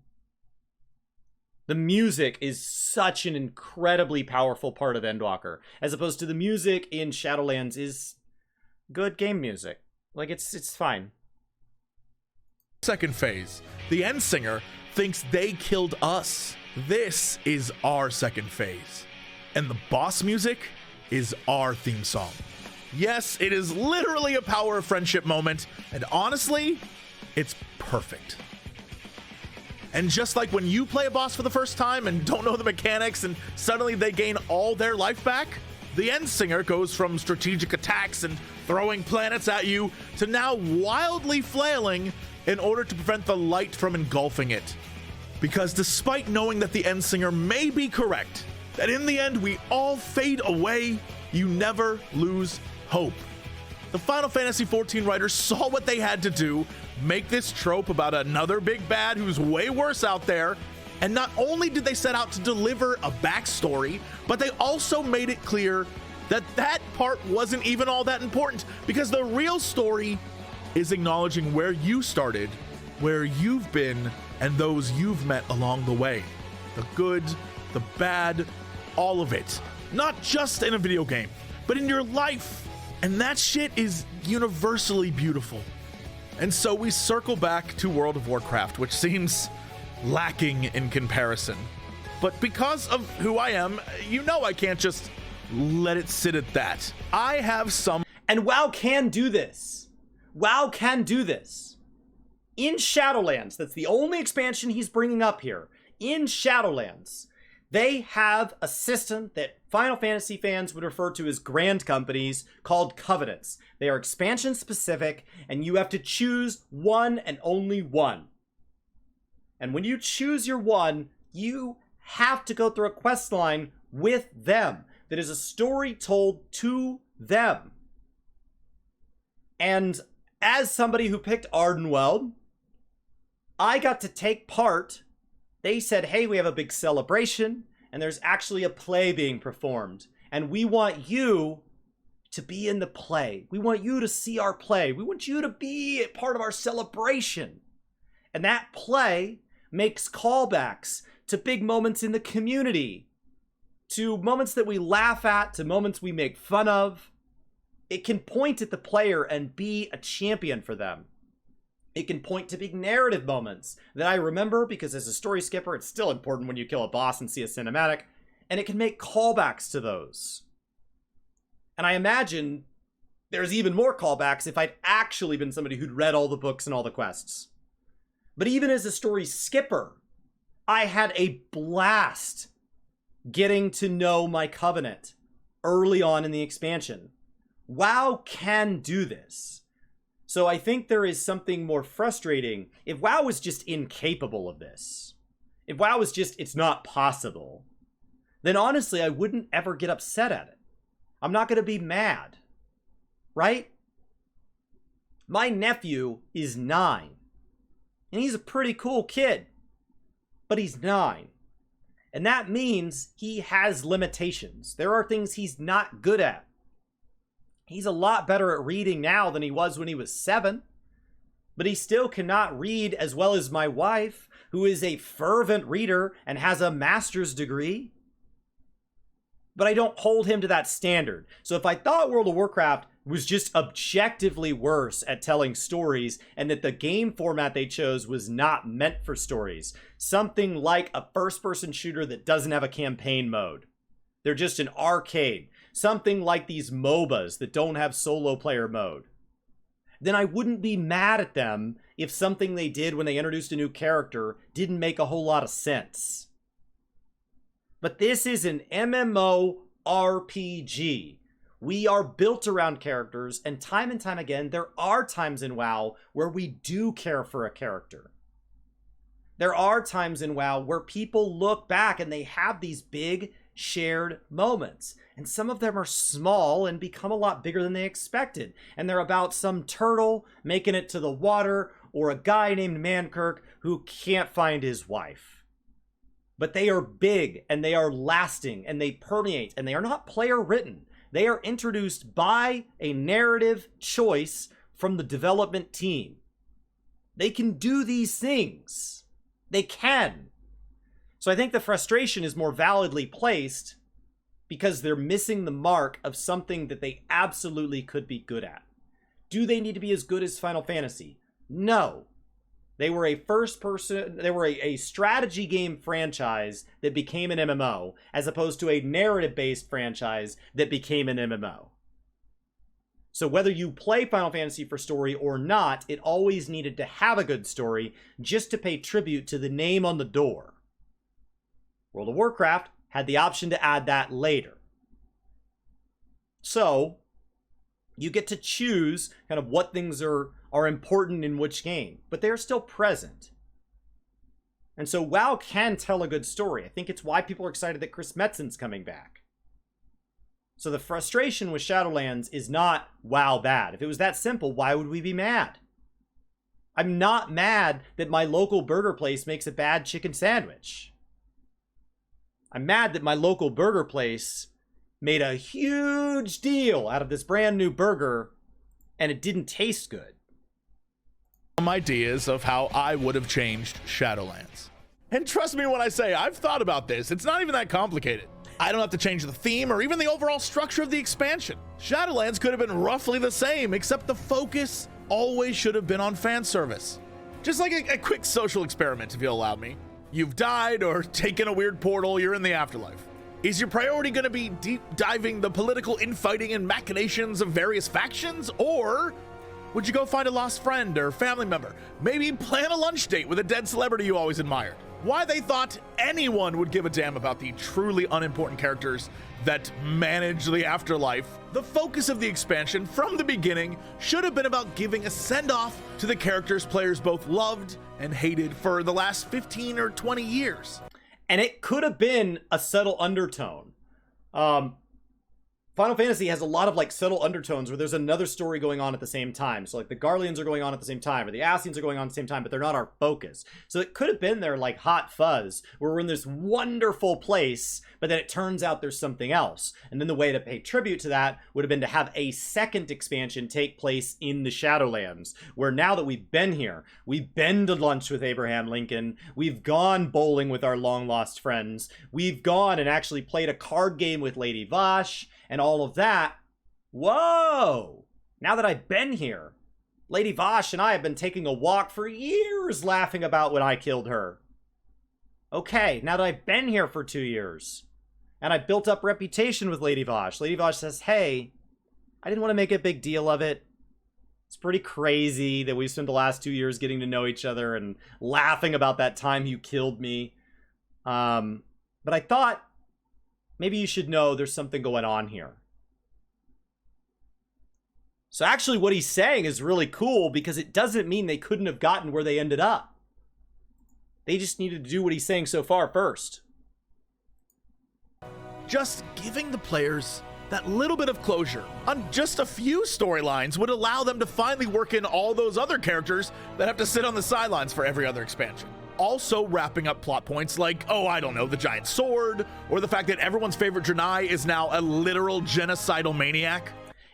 The music is such an incredibly powerful part of Endwalker, as opposed to the music in Shadowlands is good game music. Like, it's fine. second phase. The Endsinger thinks they killed us. This is our second phase. And the boss music is our theme song. Yes, it is literally a power of friendship moment, and honestly, it's perfect. And just like when you play a boss for the first time and don't know the mechanics and suddenly they gain all their life back, the Endsinger goes from strategic attacks and throwing planets at you to now wildly flailing in order to prevent the light from engulfing it. Because despite knowing that the Endsinger may be correct, that in the end we all fade away, you never lose hope. The Final Fantasy XIV writers saw what they had to do, make this trope about another big bad who's way worse out there, and not only did they set out to deliver a backstory, but they also made it clear that that part wasn't even all that important, because the real story is acknowledging where you started, where you've been, and those you've met along the way. The good, the bad, all of it. Not just in a video game, but in your life. And that shit is universally beautiful. And so we circle back to World of Warcraft, which seems lacking in comparison. But because of who I am, you know I can't just let it sit at that. I have some... And WoW can do this. WoW can do this. In Shadowlands, that's the only expansion he's bringing up here. In Shadowlands, they have a system that Final Fantasy fans would refer to as grand companies called covenants. They are expansion specific, and you have to choose one and only one. And when you choose your one, you have to go through a quest line with them that is a story told to them. And as somebody who picked Ardenweld, I got to take part. They said, hey, we have a big celebration, and there's actually a play being performed. And we want you to be in the play. We want you to see our play. We want you to be a part of our celebration. And that play makes callbacks to big moments in the community, to moments that we laugh at, to moments we make fun of. It can point at the player and be a champion for them. It can point to big narrative moments that I remember because as a story skipper, it's still important when you kill a boss and see a cinematic, and it can make callbacks to those. And I imagine there's even more callbacks if I'd actually been somebody who'd read all the books and all the quests. But even as a story skipper, I had a blast getting to know my Covenant early on in the expansion. WoW can do this. So I think there is something more frustrating if WoW was just incapable of this. If WoW was just, it's not possible, then honestly, I wouldn't ever get upset at it. I'm not going to be mad, right? My nephew is 9, and he's a pretty cool kid, but he's 9. And that means he has limitations. There are things he's not good at. He's a lot better at reading now than he was when he was 7. But he still cannot read as well as my wife, who is a fervent reader and has a master's degree. But I don't hold him to that standard. So if I thought World of Warcraft was just objectively worse at telling stories and that the game format they chose was not meant for stories, something like a first-person shooter that doesn't have a campaign mode, they're just an arcade, something like these MOBAs that don't have solo player mode, then I wouldn't be mad at them if something they did when they introduced a new character didn't make a whole lot of sense. But this is an MMORPG. We are built around characters, and time again, there are times in WoW where we do care for a character. There are times in WoW where people look back and they have these big shared moments. And some of them are small and become a lot bigger than they expected. And they're about some turtle making it to the water or a guy named Mankirk who can't find his wife. But they are big and they are lasting and they permeate and they are not player written. They are introduced by a narrative choice from the development team. They can do these things. They can. So I think the frustration is more validly placed because they're missing the mark of something that they absolutely could be good at. Do they need to be as good as Final Fantasy? No. They were a strategy game franchise that became an MMO, as opposed to a narrative-based franchise that became an MMO. So whether you play Final Fantasy for story or not, it always needed to have a good story just to pay tribute to the name on the door. World of Warcraft had the option to add that later. So you get to choose kind of what things are important in which game, but they're still present. And so WoW can tell a good story. I think it's why people are excited that Chris Metzen's coming back. So the frustration with Shadowlands is not WoW bad. If it was that simple, why would we be mad? I'm not mad that my local burger place makes a bad chicken sandwich. I'm mad that my local burger place made a huge deal out of this brand new burger and it didn't taste good. Some ideas of how I would have changed Shadowlands. And trust me when I say I've thought about this. It's not even that complicated. I don't have to change the theme or even the overall structure of the expansion. Shadowlands could have been roughly the same, except the focus always should have been on fan service. Just like a quick social experiment, if you'll allow me. You've died or taken a weird portal, you're in the afterlife. Is your priority going to be deep diving the political infighting and machinations of various factions? Or would you go find a lost friend or family member? Maybe plan a lunch date with a dead celebrity you always admired? why they thought anyone would give a damn about the truly unimportant characters that manage the afterlife. The focus of the expansion from the beginning should have been about giving a send-off to the characters players both loved and hated for the last 15 or 20 years. And it could have been a subtle undertone. Final Fantasy has a lot of like subtle undertones where there's another story going on at the same time. So like the Garleans are going on at the same time, or the Ascians are going on at the same time, but they're not our focus. So it could have been their like hot fuzz where we're in this wonderful place, but then it turns out there's something else. And then the way to pay tribute to that would have been to have a second expansion take place in the Shadowlands, where now that we've been here, we've been to lunch with Abraham Lincoln, we've gone bowling with our long lost friends, we've gone and actually played a card game with Lady Vosh, and all of that. Whoa! Now that I've been here, Lady Vosh and I have been taking a walk for years laughing about when I killed her. Okay, now that I've been here for 2 years, and I built up reputation with Lady Vosh says, hey, I didn't want to make a big deal of it. It's pretty crazy that we spent the last 2 years getting to know each other and laughing about that time you killed me. But I thought, maybe you should know there's something going on here. So actually what he's saying is really cool because it doesn't mean they couldn't have gotten where they ended up. They just needed to do what he's saying so far first. Just giving the players that little bit of closure on just a few storylines would allow them to finally work in all those other characters that have to sit on the sidelines for every other expansion. Also wrapping up plot points like, oh, I don't know, the giant sword, or the fact that everyone's favorite Draenei is now a literal genocidal maniac.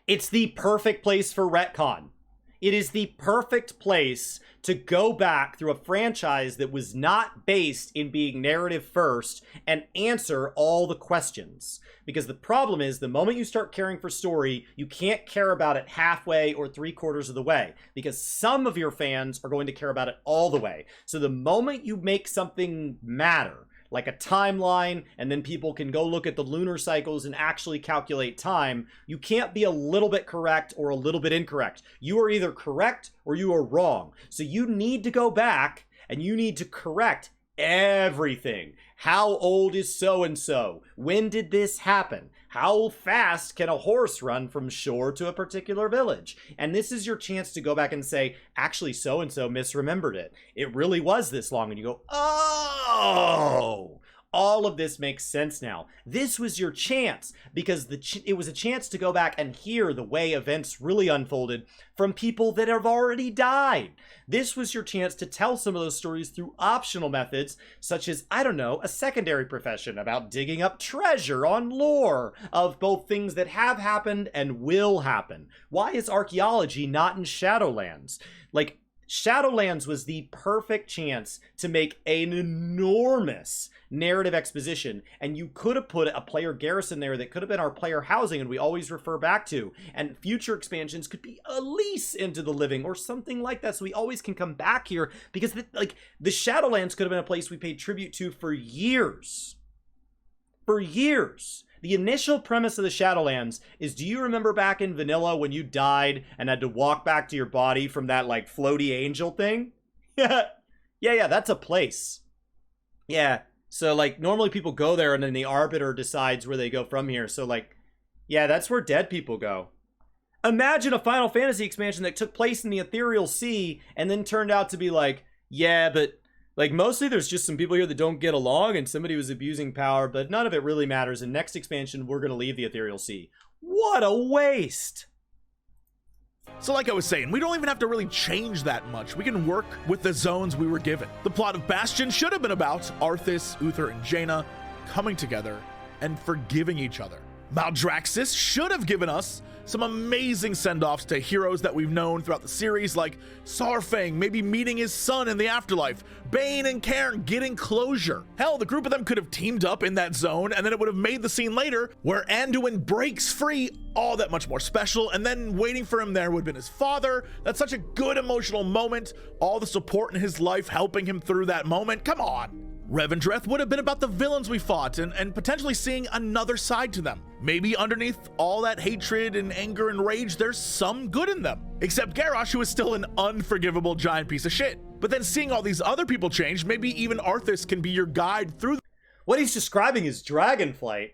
It's the perfect place for retcon. It is the perfect place to go back through a franchise that was not based in being narrative first and answer all the questions. Because the problem is, the moment you start caring for story, you can't care about it halfway or 3/4 of the way, because some of your fans are going to care about it all the way. So the moment you make something matter, like a timeline, and then people can go look at the lunar cycles and actually calculate time, you can't be a little bit correct or a little bit incorrect. You are either correct or you are wrong. So you need to go back and you need to correct everything. How old is so-and-so? When did this happen? How fast can a horse run from shore to a particular village? And this is your chance to go back and say, actually, so-and-so misremembered it. It really was this long. And you go, oh, all of this makes sense now. This was your chance because it was a chance to go back and hear the way events really unfolded from people that have already died. This was your chance to tell some of those stories through optional methods, such as, I don't know, a secondary profession about digging up treasure on lore of both things that have happened and will happen. Why is archaeology not in Shadowlands? Like, Shadowlands was the perfect chance to make an enormous narrative exposition, and you could have put a player garrison there that could have been our player housing, and we always refer back to, and future expansions could be a lease into the living or something like that, so we always can come back here, because the Shadowlands could have been a place we paid tribute to for years. For years. The initial premise of the Shadowlands is, do you remember back in vanilla when you died and had to walk back to your body from that like floaty angel thing? Yeah, that's a place. Yeah, so like normally people go there and then the Arbiter decides where they go from here. So like, yeah, that's where dead people go. Imagine a Final Fantasy expansion that took place in the Ethereal Sea and then turned out to be like, yeah, but like, mostly there's just some people here that don't get along and somebody was abusing power, but none of it really matters. And next expansion, we're going to leave the Ethereal Sea. What a waste! So like I was saying, we don't even have to really change that much. We can work with the zones we were given. The plot of Bastion should have been about Arthas, Uther, and Jaina coming together and forgiving each other. Maldraxxus should have given us some amazing send-offs to heroes that we've known throughout the series, like Saurfang maybe meeting his son in the afterlife, Bane and Cairn getting closure. Hell, the group of them could have teamed up in that zone, and then it would have made the scene later where Anduin breaks free all that much more special, and then waiting for him there would have been his father. That's such a good emotional moment. All the support in his life helping him through that moment. Come on. Revendreth would have been about the villains we fought and potentially seeing another side to them. Maybe underneath all that hatred and anger and rage, there's some good in them. Except Garrosh, who is still an unforgivable giant piece of shit. But then seeing all these other people change, maybe even Arthas can be your guide through. What he's describing is Dragonflight.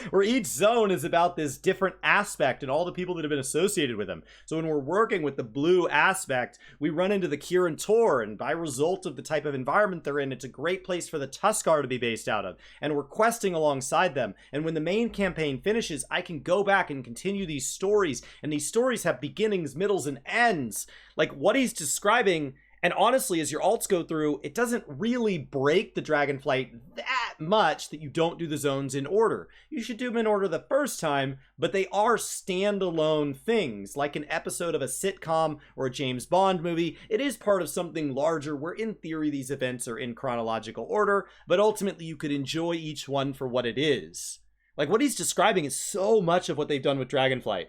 Where each zone is about this different aspect and all the people that have been associated with them. So when we're working with the blue aspect, we run into the Kirin Tor, and by result of the type of environment they're in, it's a great place for the Tuskarr to be based out of. And we're questing alongside them. And when the main campaign finishes, I can go back and continue these stories. And these stories have beginnings, middles, and ends. Like what he's describing. And honestly, as your alts go through, it doesn't really break the Dragonflight that much that you don't do the zones in order. You should do them in order the first time, but they are standalone things, like an episode of a sitcom or a James Bond movie. It is part of something larger where, in theory, these events are in chronological order, but ultimately you could enjoy each one for what it is. Like, what he's describing is so much of what they've done with Dragonflight.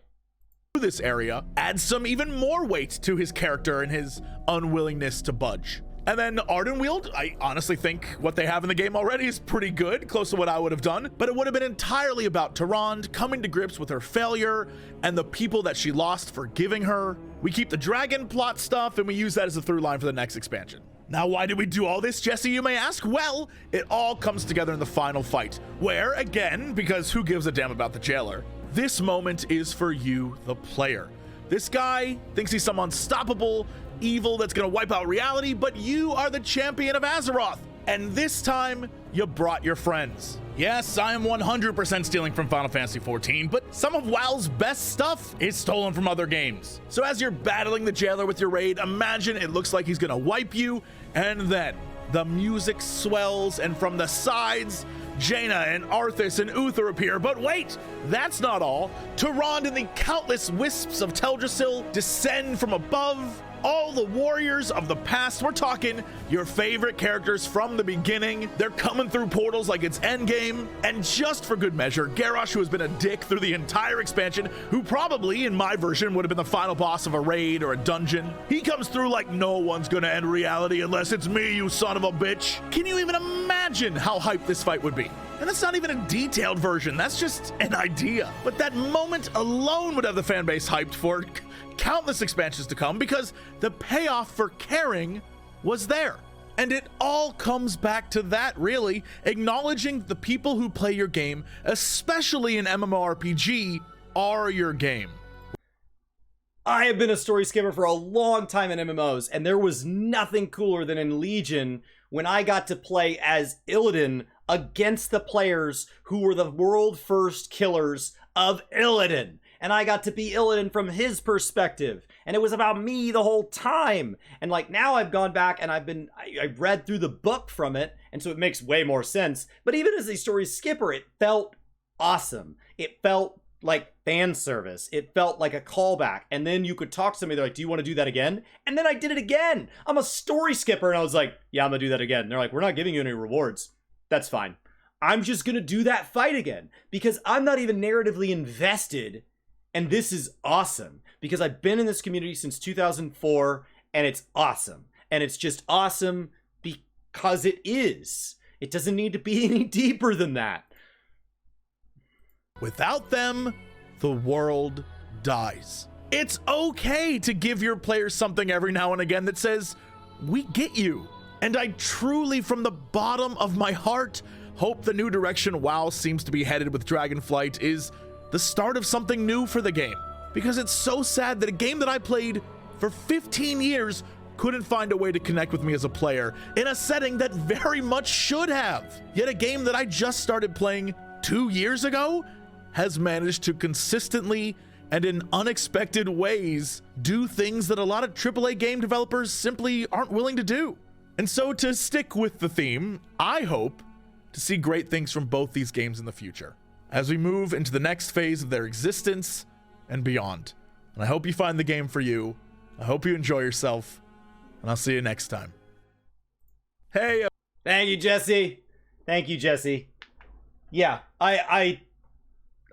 This area adds some even more weight to his character and his unwillingness to budge. And then Ardenweald, I honestly think what they have in the game already is pretty good, close to what I would have done, but it would have been entirely about Tyrande coming to grips with her failure and the people that she lost forgiving her. We keep the dragon plot stuff and we use that as a through line for the next expansion. Now, why did we do all this, Jesse, you may ask? Well, it all comes together in the final fight, where, again, because who gives a damn about the jailer, this moment is for you, the player. This guy thinks he's some unstoppable evil that's gonna wipe out reality, but you are the champion of Azeroth. And this time, you brought your friends. Yes, I am 100% stealing from Final Fantasy XIV, but some of WoW's best stuff is stolen from other games. So as you're battling the jailer with your raid, imagine it looks like he's gonna wipe you, and then the music swells, and from the sides, Jaina and Arthas and Uther appear, but wait, that's not all. Tyrande and the countless wisps of Teldrassil descend from above. All the warriors of the past, we're talking your favorite characters from the beginning. They're coming through portals like it's endgame. And just for good measure, Garrosh, who has been a dick through the entire expansion, who probably, in my version, would have been the final boss of a raid or a dungeon. He comes through like no one's gonna end reality unless it's me, you son of a bitch. Can you even imagine how hyped this fight would be? And that's not even a detailed version, that's just an idea. But that moment alone would have the fanbase hyped for countless expansions to come because the payoff for caring was there. And it all comes back to that, really, acknowledging the people who play your game, especially in MMORPG, are your game. I have been a story skipper for a long time in MMOs, and there was nothing cooler than in Legion when I got to play as Illidan against the players who were the world first killers of Illidan. And I got to be Illidan from his perspective. And it was about me the whole time. And like now I've gone back and I've read through the book from it. And so it makes way more sense. But even as a story skipper, it felt awesome. It felt like fan service. It felt like a callback. And then you could talk to somebody, they're like, do you want to do that again? And then I did it again. I'm a story skipper. And I was like, yeah, I'm gonna do that again. And they're like, we're not giving you any rewards. That's fine. I'm just gonna do that fight again. Because I'm not even narratively invested. And this is awesome because I've been in this community since 2004 and it's awesome. And it's just awesome because it is. It doesn't need to be any deeper than that. Without them, the world dies. It's okay to give your players something every now and again that says, we get you. And I truly, from the bottom of my heart, hope the new direction WoW seems to be headed with Dragonflight is the start of something new for the game, because it's so sad that a game that I played for 15 years couldn't find a way to connect with me as a player in a setting that very much should have. Yet a game that I just started playing 2 years ago has managed to consistently and in unexpected ways do things that a lot of AAA game developers simply aren't willing to do. And so to stick with the theme, I hope to see great things from both these games in the future as we move into the next phase of their existence and beyond. And I hope you find the game for you. I hope you enjoy yourself, and I'll see you next time. Hey, thank you, Jesse. Thank you, Jesse. Yeah, I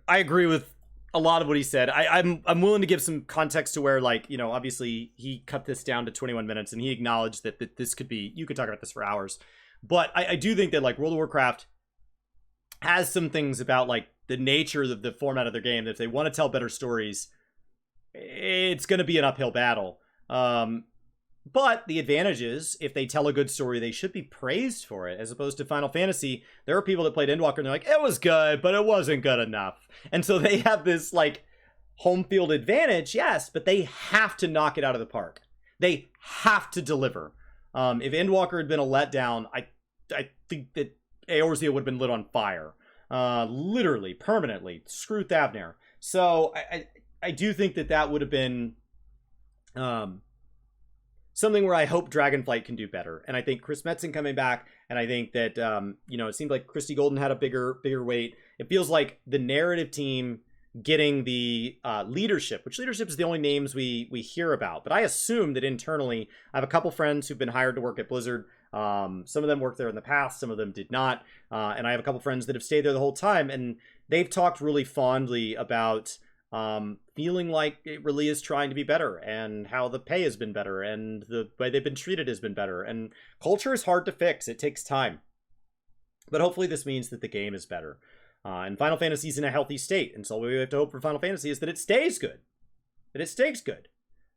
agree with a lot of what he said. I'm willing to give some context to where, like, you know, obviously he cut this down to 21 minutes and he acknowledged that this could be, you could talk about this for hours. But I do think that, like, World of Warcraft has some things about, like, the nature of the format of their game that if they want to tell better stories, it's going to be an uphill battle. But the advantage is, if they tell a good story, they should be praised for it, as opposed to Final Fantasy. There are people that played Endwalker and they're like, it was good, but it wasn't good enough. And so they have this, like, home field advantage, yes, but they have to knock it out of the park. They have to deliver. If Endwalker had been a letdown, I think that Eorzea would have been lit on fire. Literally, permanently. Screw Thavnair. So I do think that would have been something where I hope Dragonflight can do better. And I think Chris Metzen coming back, and I think that, it seemed like Christy Golden had a bigger weight. It feels like the narrative team getting the leadership, which leadership is the only names we hear about. But I assume that internally, I have a couple friends who've been hired to work at Blizzard. Some of them worked there in the past, some of them did not. And I have a couple friends that have stayed there the whole time, and they've talked really fondly about feeling like it really is trying to be better, and how the pay has been better, and the way they've been treated has been better. And culture is hard to fix. It takes time. But hopefully this means that the game is better. And Final Fantasy is in a healthy state. And so what we have to hope for Final Fantasy is that it stays good. That it stays good.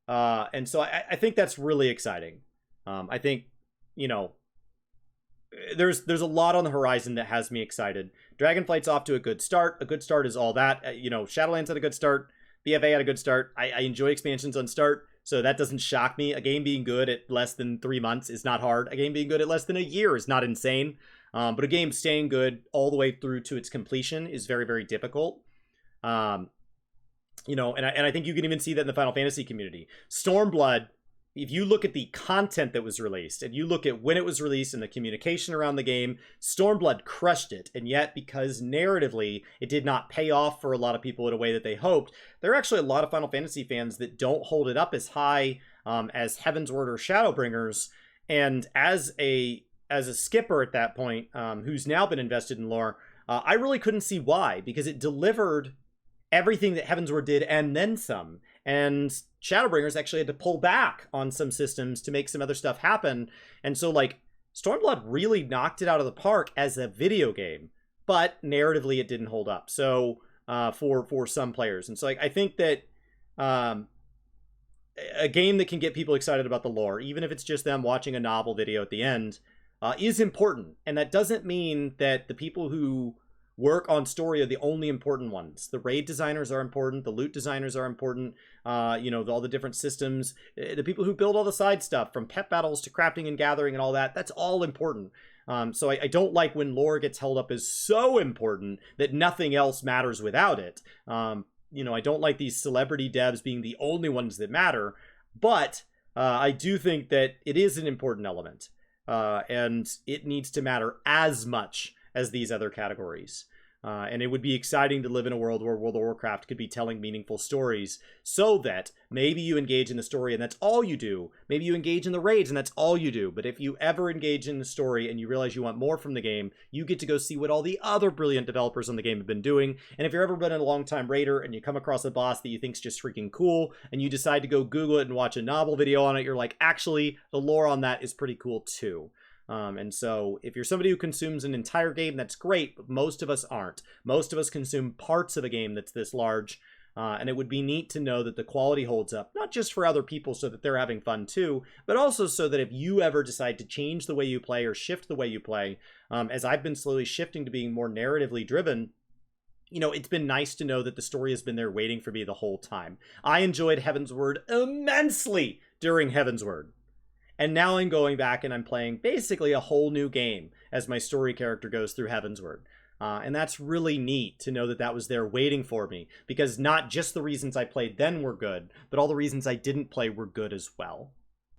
And so I think that's really exciting. I think, there's a lot on the horizon that has me excited. Dragonflight's off to a good start. A good start is all that. Shadowlands had a good start. BFA had a good start. I enjoy expansions on start, so that doesn't shock me. A game being good at less than 3 months is not hard. A game being good at less than a year is not insane. But a game staying good all the way through to its completion is very, very difficult. And I think you can even see that in the Final Fantasy community. Stormblood, if you look at the content that was released, and you look at when it was released and the communication around the game, Stormblood crushed it. And yet, because narratively it did not pay off for a lot of people in a way that they hoped, there are actually a lot of Final Fantasy fans that don't hold it up as high as Heavensward or Shadowbringers. And as a skipper at that point, who's now been invested in lore, I really couldn't see why, because it delivered everything that Heavensward did and then some. And Shadowbringers actually had to pull back on some systems to make some other stuff happen. And so, Stormblood really knocked it out of the park as a video game, but narratively it didn't hold up. So, for some players. And so, I think that a game that can get people excited about the lore, even if it's just them watching a novel video at the end, is important. And that doesn't mean that the people who work on story are the only important ones. The raid designers are important. The loot designers are important. All the different systems. The people who build all the side stuff, from pet battles to crafting and gathering and all that, that's all important. So I don't like when lore gets held up as so important that nothing else matters without it. I don't like these celebrity devs being the only ones that matter. But I do think that it is an important element. And it needs to matter as much as these other categories. And it would be exciting to live in a world where World of Warcraft could be telling meaningful stories, so that maybe you engage in the story and that's all you do. Maybe you engage in the raids and that's all you do. But if you ever engage in the story and you realize you want more from the game, you get to go see what all the other brilliant developers on the game have been doing. And if you've ever been a long-time raider and you come across a boss that you think's just freaking cool, and you decide to go Google it and watch a novel video on it, you're like, actually, the lore on that is pretty cool too. And so if you're somebody who consumes an entire game, that's great, but most of us aren't. Most of us consume parts of a game that's this large, and it would be neat to know that the quality holds up, not just for other people so that they're having fun too, but also so that if you ever decide to change the way you play or shift the way you play, as I've been slowly shifting to being more narratively driven, it's been nice to know that the story has been there waiting for me the whole time. I enjoyed Heavensward immensely during Heavensward. And now I'm going back and I'm playing basically a whole new game as my story character goes through Heavensward. And that's really neat to know that that was there waiting for me, because not just the reasons I played then were good, but all the reasons I didn't play were good as well.